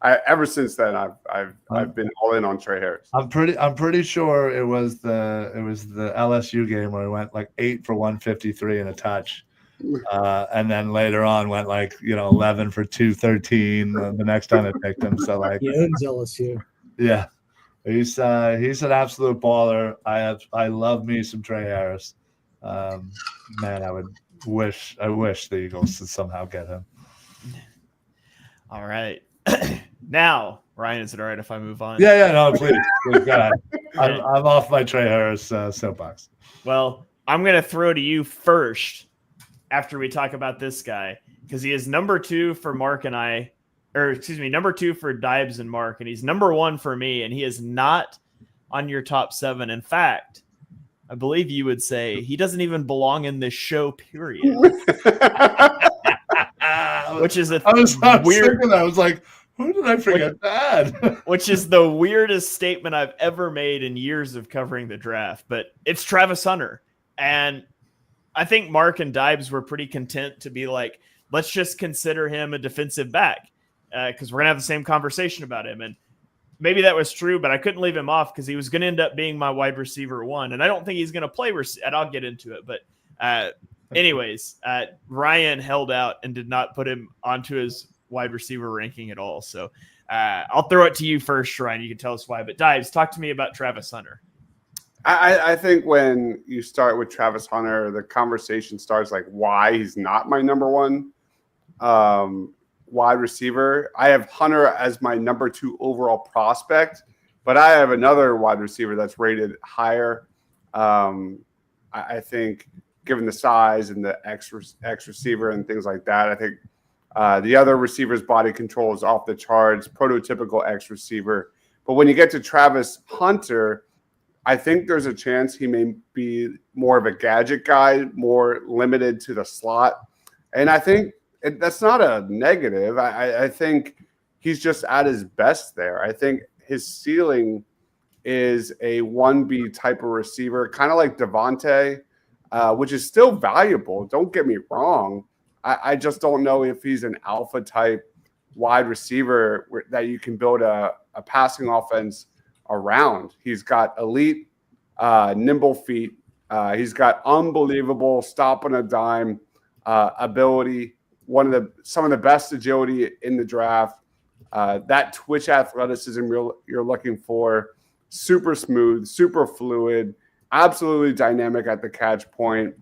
ever since then, I've been all in on Trey Harris. I'm pretty sure it was the LSU game where he went 8 for 153 and a touch, and then later on went 11 for 213 the next time I picked him. So he owns LSU. Yeah, he's an absolute baller. I love me some Trey Harris. Man, I wish the Eagles could somehow get him. All right. Now, Ryan, is it all right if I move on? Yeah, no, please go ahead. I'm off my Trey Harris soapbox. Well, I'm going to throw to you first after we talk about this guy, because he is number 2 for Mark and I, or excuse me, number 2 for Dibes and Mark, and he's number 1 for me, and he is not on your top 7. In fact, I believe you would say he doesn't even belong in this show, period. Which is I was weird. I was like, who did I forget that? Which is the weirdest statement I've ever made in years of covering the draft. But it's Travis Hunter. And I think Mark and Dibes were pretty content to be like, let's just consider him a defensive back because we're going to have the same conversation about him. And maybe that was true, but I couldn't leave him off because he was going to end up being my wide receiver 1. And I don't think he's going to play, and I'll get into it. But anyways, Ryan held out and did not put him onto his wide receiver ranking at all. So I'll throw it to you first, Ryan. You can tell us why. But Dibes, talk to me about Travis Hunter. I think when you start with Travis Hunter, the conversation starts like why he's not my number 1 wide receiver. I have Hunter as my number 2 overall prospect, but I have another wide receiver that's rated higher. I think given the size and the X receiver and things like that, I think the other receiver's body control is off the charts, prototypical X receiver. But when you get to Travis Hunter, I think there's a chance he may be more of a gadget guy, more limited to the slot. And I think that's not a negative. I think he's just at his best there. I think his ceiling is a 1B type of receiver, kind of like Devontae, which is still valuable. Don't get me wrong. I just don't know if he's an alpha type wide receiver that you can build a passing offense around. He's got elite, nimble feet. He's got unbelievable stop on a dime ability. Some of the best agility in the draft. That twitch athleticism you're looking for. Super smooth, super fluid, absolutely dynamic at the catch point.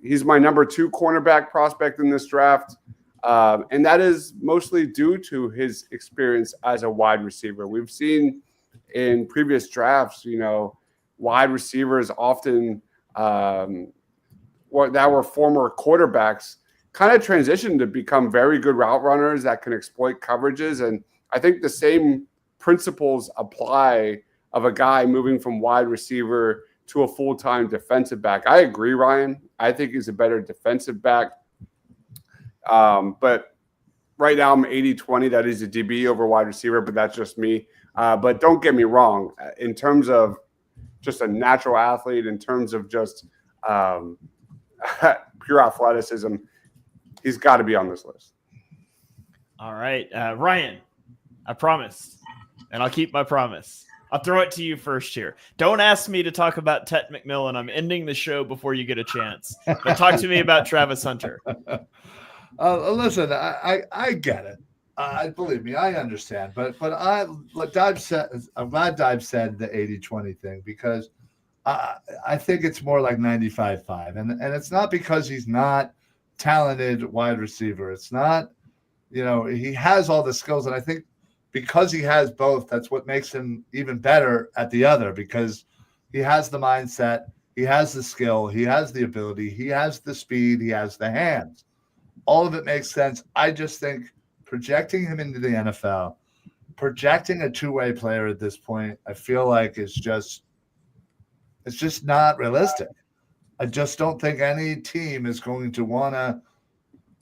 He's my number 2 cornerback prospect in this draft. And that is mostly due to his experience as a wide receiver. We've seen in previous drafts, wide receivers often that were former quarterbacks kind of transitioned to become very good route runners that can exploit coverages. And I think the same principles apply of a guy moving from wide receiver to a full-time defensive back. I agree, Ryan. I think he's a better defensive back. But right now I'm 80-20 that he's a DB over wide receiver, but that's just me. But don't get me wrong. In terms of just a natural athlete, in terms of just pure athleticism, he's got to be on this list. All right. Ryan, I promised, and I'll keep my promise. I'll throw it to you first here. Don't ask me to talk about Tet McMillan. I'm ending the show before you get a chance. But talk to me about Travis Hunter. Listen, I get it. Believe me, I understand. But like Dibes said, I'm glad Dibes said the 80-20 thing because I think it's more like 95-5. And it's not because he's not talented wide receiver. It's not, he has all the skills. And I think because he has both, that's what makes him even better at the other because he has the mindset, he has the skill, he has the ability, he has the speed, he has the hands. All of it makes sense. I just think projecting him into the NFL, projecting a two-way player at this point, I feel like it's just not realistic. I just don't think any team is going to want to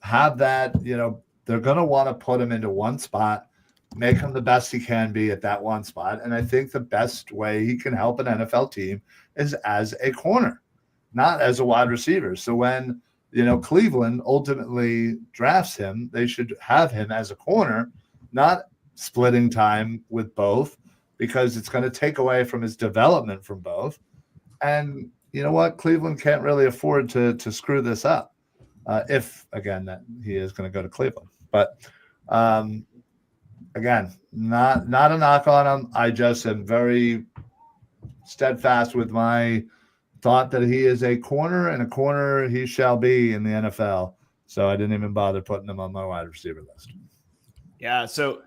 have that, they're going to want to put him into one spot, make him the best he can be at that one spot. And I think the best way he can help an NFL team is as a corner, not as a wide receiver. So when, Cleveland ultimately drafts him, they should have him as a corner, not splitting time with both, because it's going to take away from his development from both. And you know what? Cleveland can't really afford to screw this up if, again, that he is going to go to Cleveland. But again, not a knock on him. I just am very steadfast with my thought that he is a corner, and a corner he shall be in the NFL. So I didn't even bother putting him on my wide receiver list. Yeah, so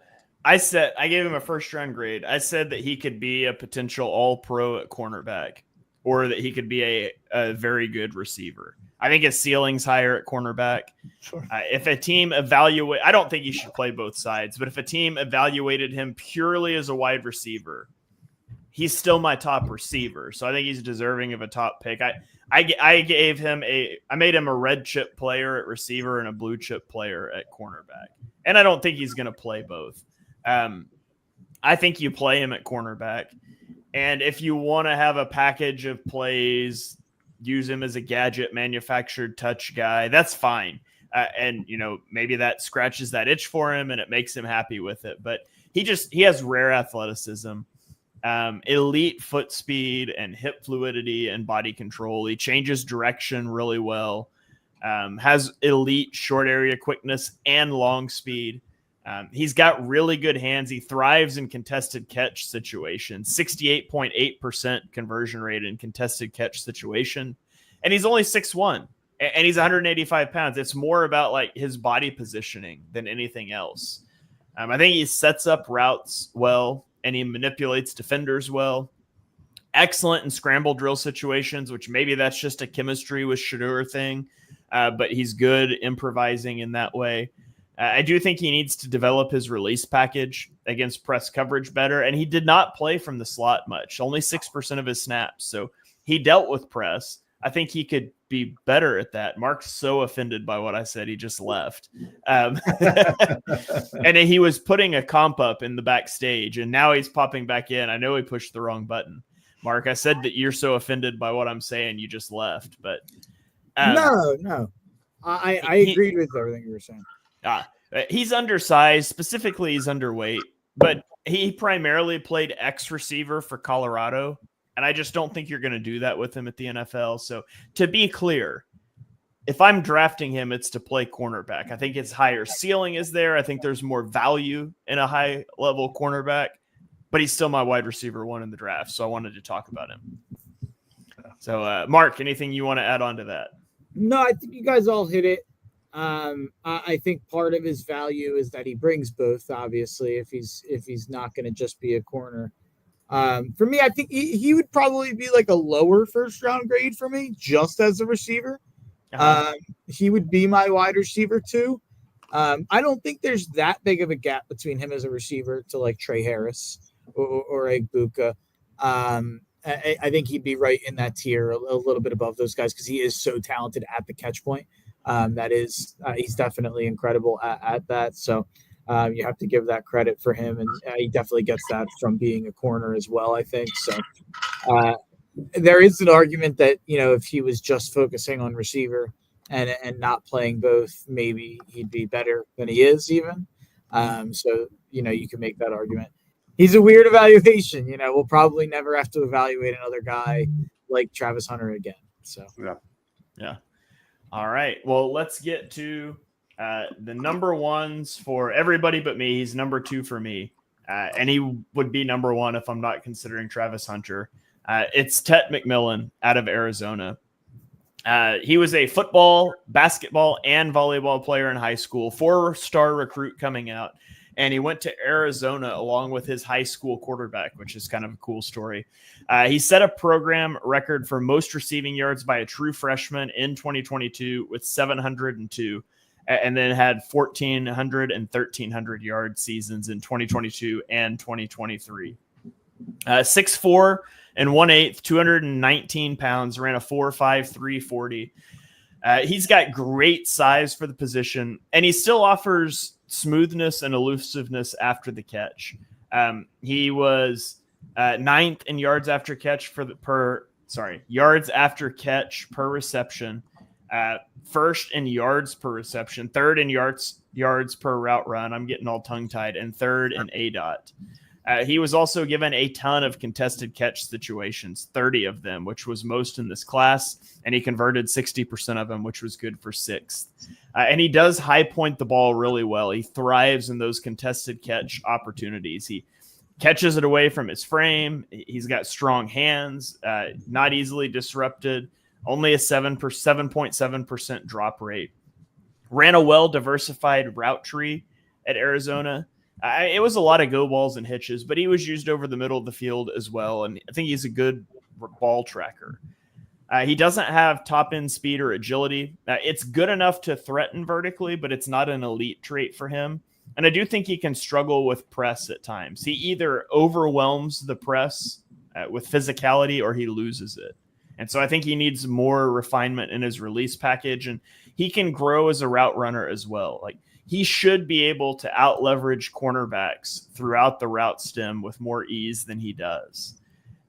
I gave him a first-round grade. I said that he could be a potential all-pro at cornerback, or that he could be a very good receiver. I think his ceiling's higher at cornerback. Sure. If a team I don't think he should play both sides, but if a team evaluated him purely as a wide receiver, he's still my top receiver. So I think he's deserving of a top pick. I made him a red chip player at receiver and a blue chip player at cornerback. And I don't think he's going to play both. I think you play him at cornerback. And if you want to have a package of plays, use him as a gadget manufactured touch guy, that's fine. And, maybe that scratches that itch for him and it makes him happy with it. But he has rare athleticism, elite foot speed and hip fluidity and body control. He changes direction really well, has elite short area quickness and long speed. He's got really good hands. He thrives in contested catch situations, 68.8% conversion rate in contested catch situation. And he's only 6'1", and he's 185 pounds. It's more about like his body positioning than anything else. I think he sets up routes well, and he manipulates defenders well. Excellent in scramble drill situations, which maybe that's just a chemistry with Shedeur thing, but he's good improvising in that way. I do think he needs to develop his release package against press coverage better, and he did not play from the slot much, only 6% of his snaps. So he dealt with press. I think he could be better at that. Mark's so offended by what I said, he just left. And he was putting a comp up in the backstage, and now he's popping back in. I know he pushed the wrong button. Mark, I said that you're so offended by what I'm saying, you just left. But no. I agreed with everything you were saying. He's undersized. Specifically, he's underweight, but he primarily played X receiver for Colorado. And I just don't think you're going to do that with him at the NFL. So to be clear, if I'm drafting him, it's to play cornerback. I think his higher ceiling is there. I think there's more value in a high level cornerback, but he's still my wide receiver one in the draft. So I wanted to talk about him. So Mark, anything you want to add on to that? No, I think you guys all hit it. I think part of his value is that he brings both, obviously, if he's not going to just be a corner. For me, I think he would probably be like a lower first round grade for me, just as a receiver. He would be my wide receiver too. I don't think there's that big of a gap between him as a receiver to like Trey Harris or Egbuka. I think he'd be right in that tier, a little bit above those guys, because he is so talented at the catch point. He's definitely incredible at that. So you have to give that credit for him, and he definitely gets that from being a corner as well, I think. So there is an argument that, if he was just focusing on receiver and not playing both, maybe he'd be better than he is even. So, you can make that argument. He's a weird evaluation. We'll probably never have to evaluate another guy like Travis Hunter again. So, yeah. All right. Well, let's get to the number ones for everybody but me. He's number 2 for me. And he would be number 1 if I'm not considering Travis Hunter. It's Tet McMillan out of Arizona. He was a football, basketball, and volleyball player in high school, 4-star recruit coming out. And he went to Arizona along with his high school quarterback, which is kind of a cool story. He set a program record for most receiving yards by a true freshman in 2022 with 702, and then had 1,400 and 1,300 yard seasons in 2022 and 2023. 6'4" and 1/8, 219 pounds, ran a 4.5 340. He's got great size for the position, and he still offers smoothness and elusiveness after the catch. He was 9th in yards after catch yards after catch per reception, 1st in yards per reception, 3rd in yards per route run. I'm getting all tongue tied, and 3rd in ADOT. He was also given a ton of contested catch situations, 30 of them, which was most in this class, and he converted 60% of them, which was good for 6th. And he does high point the ball really well. He thrives in those contested catch opportunities. He catches it away from his frame. He's got strong hands, not easily disrupted, only a 7.7% drop rate. Ran a well-diversified route tree at Arizona. It was a lot of go balls and hitches, but he was used over the middle of the field as well, and I think he's a good ball tracker. He doesn't have top-end speed or agility. It's good enough to threaten vertically, but it's not an elite trait for him. And I do think he can struggle with press at times. He either overwhelms the press with physicality or he loses it. And so I think he needs more refinement in his release package, and he can grow as a route runner as well. Like, he should be able to out leverage cornerbacks throughout the route stem with more ease than he does.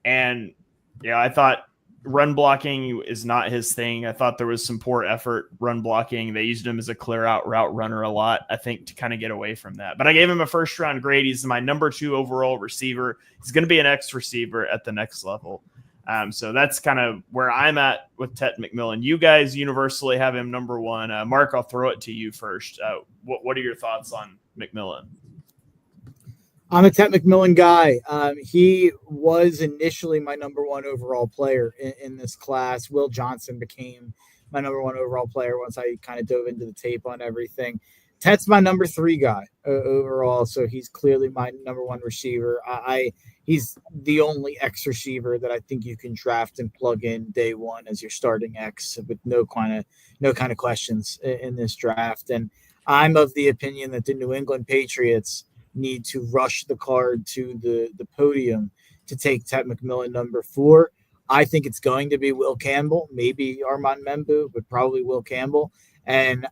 And yeah, I thought run blocking is not his thing. I thought there was some poor effort run blocking. They used him as a clear out route runner a lot, I think, to kind of get away from that. But I gave him a first round grade. He's my number 2 overall receiver. He's going to be an X receiver at the next level. So that's kind of where I'm at with Tet McMillan. You guys universally have him number 1. Mark, I'll throw it to you first. What are your thoughts on McMillan? I'm a Tet McMillan guy. He was initially my number 1 overall player in this class. Will Johnson became my number 1 overall player once I kind of dove into the tape on everything. Tet's my number 3 guy overall, so he's clearly my number 1 receiver. He's the only X receiver that I think you can draft and plug in day one as your starting X with no kind of questions in this draft. And I'm of the opinion that the New England Patriots need to rush the card to the podium to take Tet McMillan number 4. I think it's going to be Will Campbell, maybe Armand Membu, but probably Will Campbell. And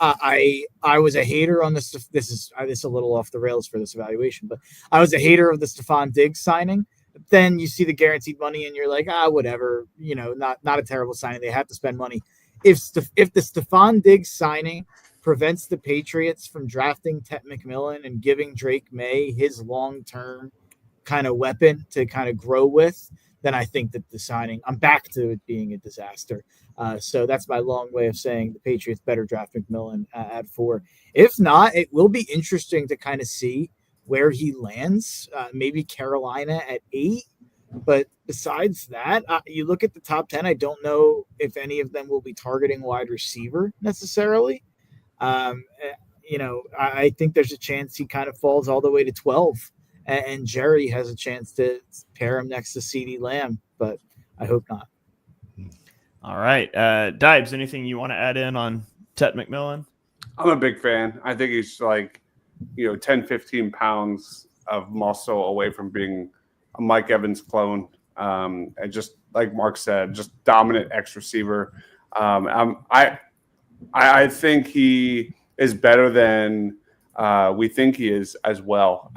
I was a hater on this. This is a little off the rails for this evaluation, but I was a hater of the Stephon Diggs signing. But then you see the guaranteed money, and you're like, whatever. Not a terrible signing. They have to spend money. If the Stephon Diggs signing prevents the Patriots from drafting Tet McMillan and giving Drake May his long-term kind of weapon to kind of grow with, then I think that the signing, I'm back to it being a disaster. So that's my long way of saying the Patriots better draft McMillan at 4. If not, it will be interesting to kind of see where he lands. Maybe Carolina at 8. But besides that, you look at the top 10, I don't know if any of them will be targeting wide receiver necessarily. I think there's a chance he kind of falls all the way to 12. And Jerry has a chance to pair him next to CeeDee Lamb, but I hope not. All right. Dibes, anything you want to add in on Tet McMillan? I'm a big fan. I think he's 10, 15 pounds of muscle away from being a Mike Evans clone. And just like Mark said, just dominant X receiver. I think he is better than we think he is as well.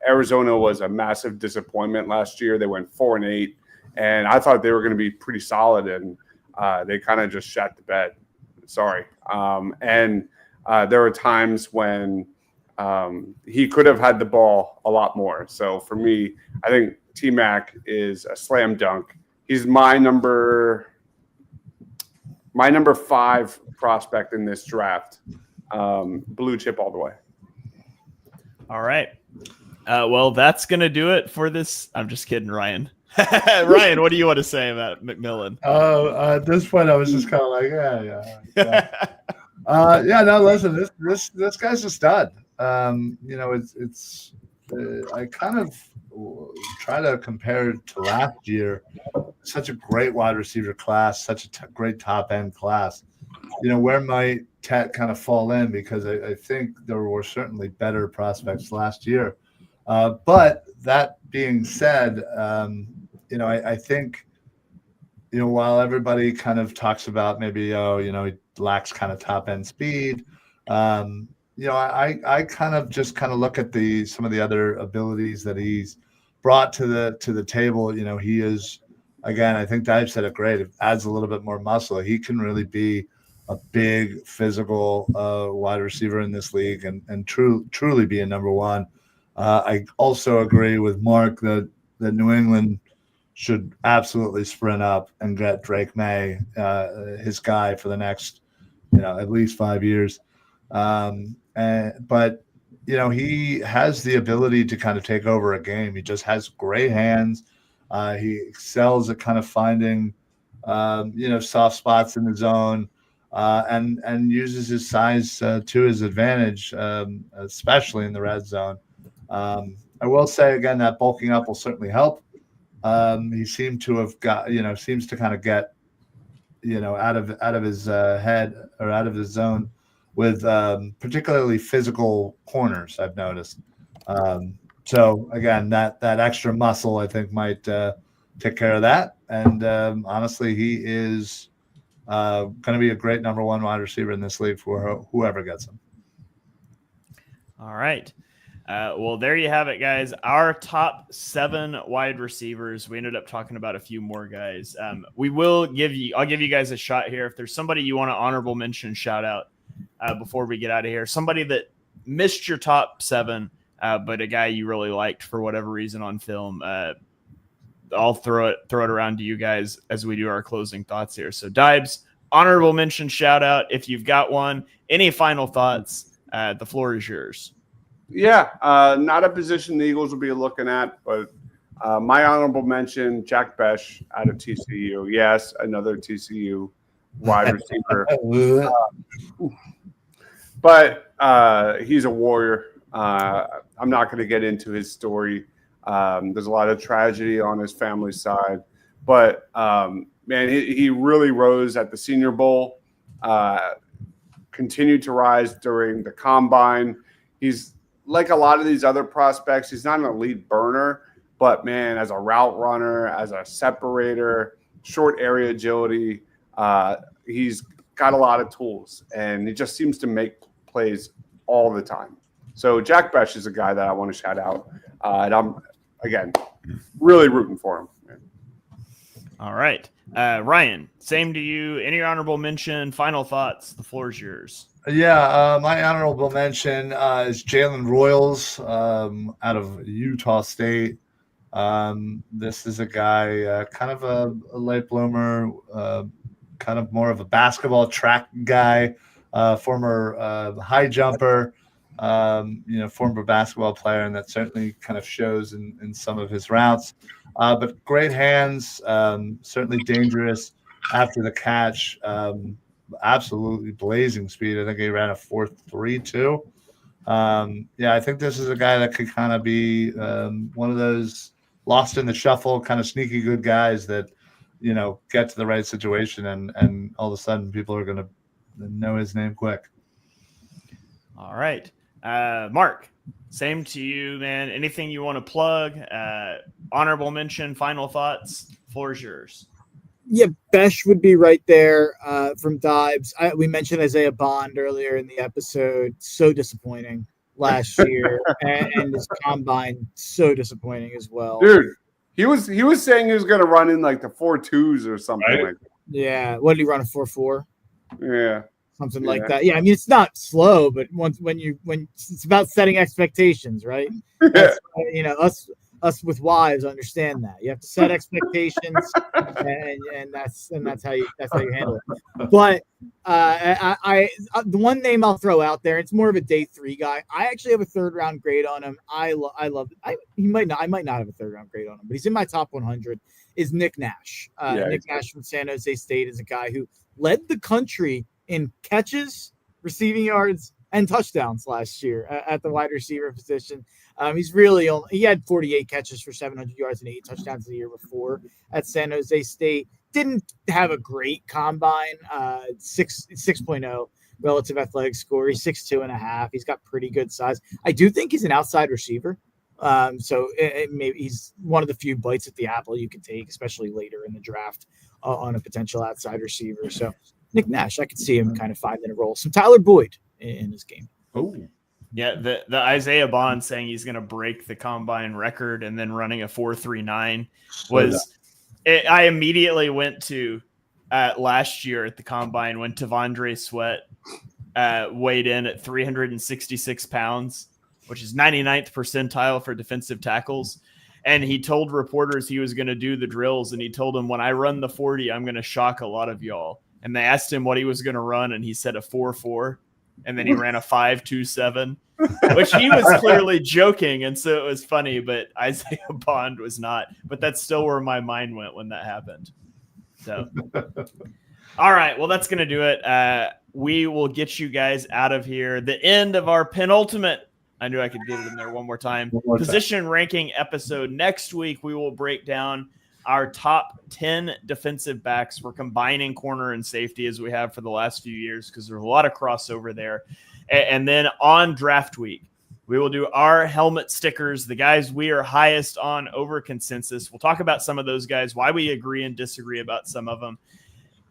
Arizona was a massive disappointment last year. They went 4-8, and I thought they were going to be pretty solid, and they kind of just shat the bed. Sorry. And there were times when he could have had the ball a lot more. So for me, I think T-Mac is a slam dunk. He's my number 5 prospect in this draft. Blue chip all the way. All right. Well, that's going to do it for this. I'm just kidding, Ryan. Ryan, what do you want to say about McMillan? At this point, I was just kind of like, yeah. No, listen, this guy's a stud. It's I kind of try to compare it to last year. Such a great wide receiver class, such a great top end class. Where might Tet kind of fall in? Because I think there were certainly better prospects last year. But that being said, I think, while everybody kind of talks about maybe, he lacks kind of top end speed. I kind of look at some of the other abilities that he's brought to the table. He is, again, I think Dive said it great. It adds a little bit more muscle. He can really be a big physical wide receiver in this league and truly be a number 1. I also agree with Mark that New England should absolutely sprint up and get Drake May, his guy, for the next, at least 5 years. But he has the ability to kind of take over a game. He just has great hands. He excels at kind of finding, soft spots in the zone, and uses his size to his advantage, especially in the red zone. I will say again that bulking up will certainly help. He seemed to have seems to kind of get, out of his head or out of his zone with particularly physical corners, I've noticed. So again, that extra muscle I think might take care of that. And honestly, he is going to be a great number one wide receiver in this league for whoever gets him. All right. Well, there you have it, guys. Our top 7 wide receivers. We ended up talking about a few more guys. I'll give you guys a shot here. If there's somebody you want to honorable mention, shout out before we get out of here. Somebody that missed your top 7, but a guy you really liked for whatever reason on film. I'll throw it around to you guys as we do our closing thoughts here. So, Dibes, honorable mention, shout out if you've got one. Any final thoughts? The floor is yours. Yeah, not a position the Eagles will be looking at, but my honorable mention, Jack Besh out of TCU. Yes, another TCU wide receiver. But he's a warrior. I'm not going to get into his story. There's a lot of tragedy on his family side. But, man, he really rose at the Senior Bowl, continued to rise during the Combine. He's like a lot of these other prospects, he's not an elite burner, but, man, as a route runner, as a separator, short area agility, he's got a lot of tools, and he just seems to make plays all the time. So Jack Besh is a guy that I want to shout out, and I'm, again, really rooting for him. All right. Ryan, same to you. Any honorable mention, final thoughts? The floor is yours. Yeah, my honorable mention is Jalen Royals out of Utah State. This is a guy, kind of a late bloomer, kind of more of a basketball track guy, former high jumper, former basketball player, and that certainly kind of shows in some of his routes. But great hands, certainly dangerous after the catch. Absolutely blazing speed. I think he ran a 4.32. I think this is a guy that could kind of be one of those lost in the shuffle, kind of sneaky good guys that, get to the right situation and all of a sudden people are going to know his name quick. All right. Mark, same to you, man. Anything you want to plug? Honorable mention, final thoughts? Floor is yours. Yeah, Besh would be right there from Dibes. We mentioned Isaiah Bond earlier in the episode. So disappointing last year, and his combine so disappointing as well. Dude, he was saying he was going to run in like the 4.2s or something like that. Yeah, what did he run, a 4.4? Yeah, something like that. Yeah, I mean it's not slow, but when it's about setting expectations, right? That's, us with wives understand that you have to set expectations, and that's how you handle it. But I the one name I'll throw out there, it's more of a day 3 guy. I actually have a 3rd round grade on him. I love. I might not have a 3rd round grade on him, but he's in my top 100. Is Nick Nash? Nick Nash from San Jose State is a guy who led the country in catches, receiving yards, and touchdowns last year at the wide receiver position. He had 48 catches for 700 yards and 8 touchdowns the year before at San Jose State. Didn't have a great combine, 6.0 relative athletic score. He's 6'2.5". He's got pretty good size. I do think he's an outside receiver. So maybe he's one of the few bites at the apple you can take, especially later in the draft on a potential outside receiver. So Nick Nash, I could see him kind of 5-minute role. Some Tyler Boyd in his game. Oh, yeah. The Isaiah Bond saying he's going to break the combine record and then running a 4.39 was. I immediately went to last year at the combine when Tavondre Sweat weighed in at 366 pounds, which is 99th percentile for defensive tackles. And he told reporters he was going to do the drills. And he told them, when I run the 40, I'm going to shock a lot of y'all. And they asked him what he was going to run. And he said a 4.4. and then he ran a 5.27, which he was clearly joking, and so it was funny, but Isaiah Bond was not. But that's still where my mind went when that happened. So, all right, well, that's going to do it. We will get you guys out of here. The end of our penultimate, I knew I could get it in there one more time, position ranking episode. Next week, we will break down our top 10 defensive backs. We're combining corner and safety as we have for the last few years because there's a lot of crossover there. And then on draft week, we will do our helmet stickers, the guys we are highest on over consensus. We'll talk about some of those guys, why we agree and disagree about some of them.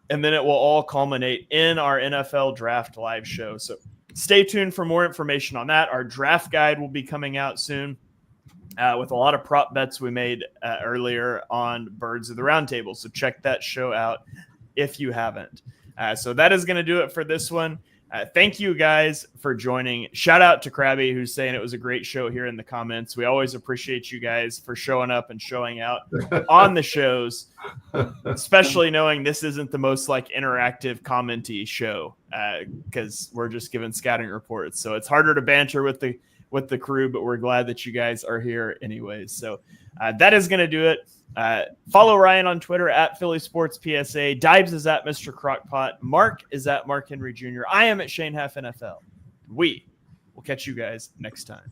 And then it will all culminate in our NFL Draft Live show. So stay tuned for more information on that. Our draft guide will be coming out soon with a lot of prop bets we made earlier on Birds of the Roundtable. So check that show out if you haven't. So that is going to do it for this one. Thank you guys for joining. Shout out to Krabby, who's saying it was a great show here in the comments. We always appreciate you guys for showing up and showing out on the shows, especially knowing this isn't the most like interactive commenty show because we're just giving scouting reports. So it's harder to banter with the crew, but we're glad that you guys are here anyways. So that is going to do it. Follow Ryan on Twitter at Philly Sports PSA. Dibes is at Mr. Crockpot. Mark is at Mark Henry Jr. I am at Shane Half NFL. We will catch you guys next time.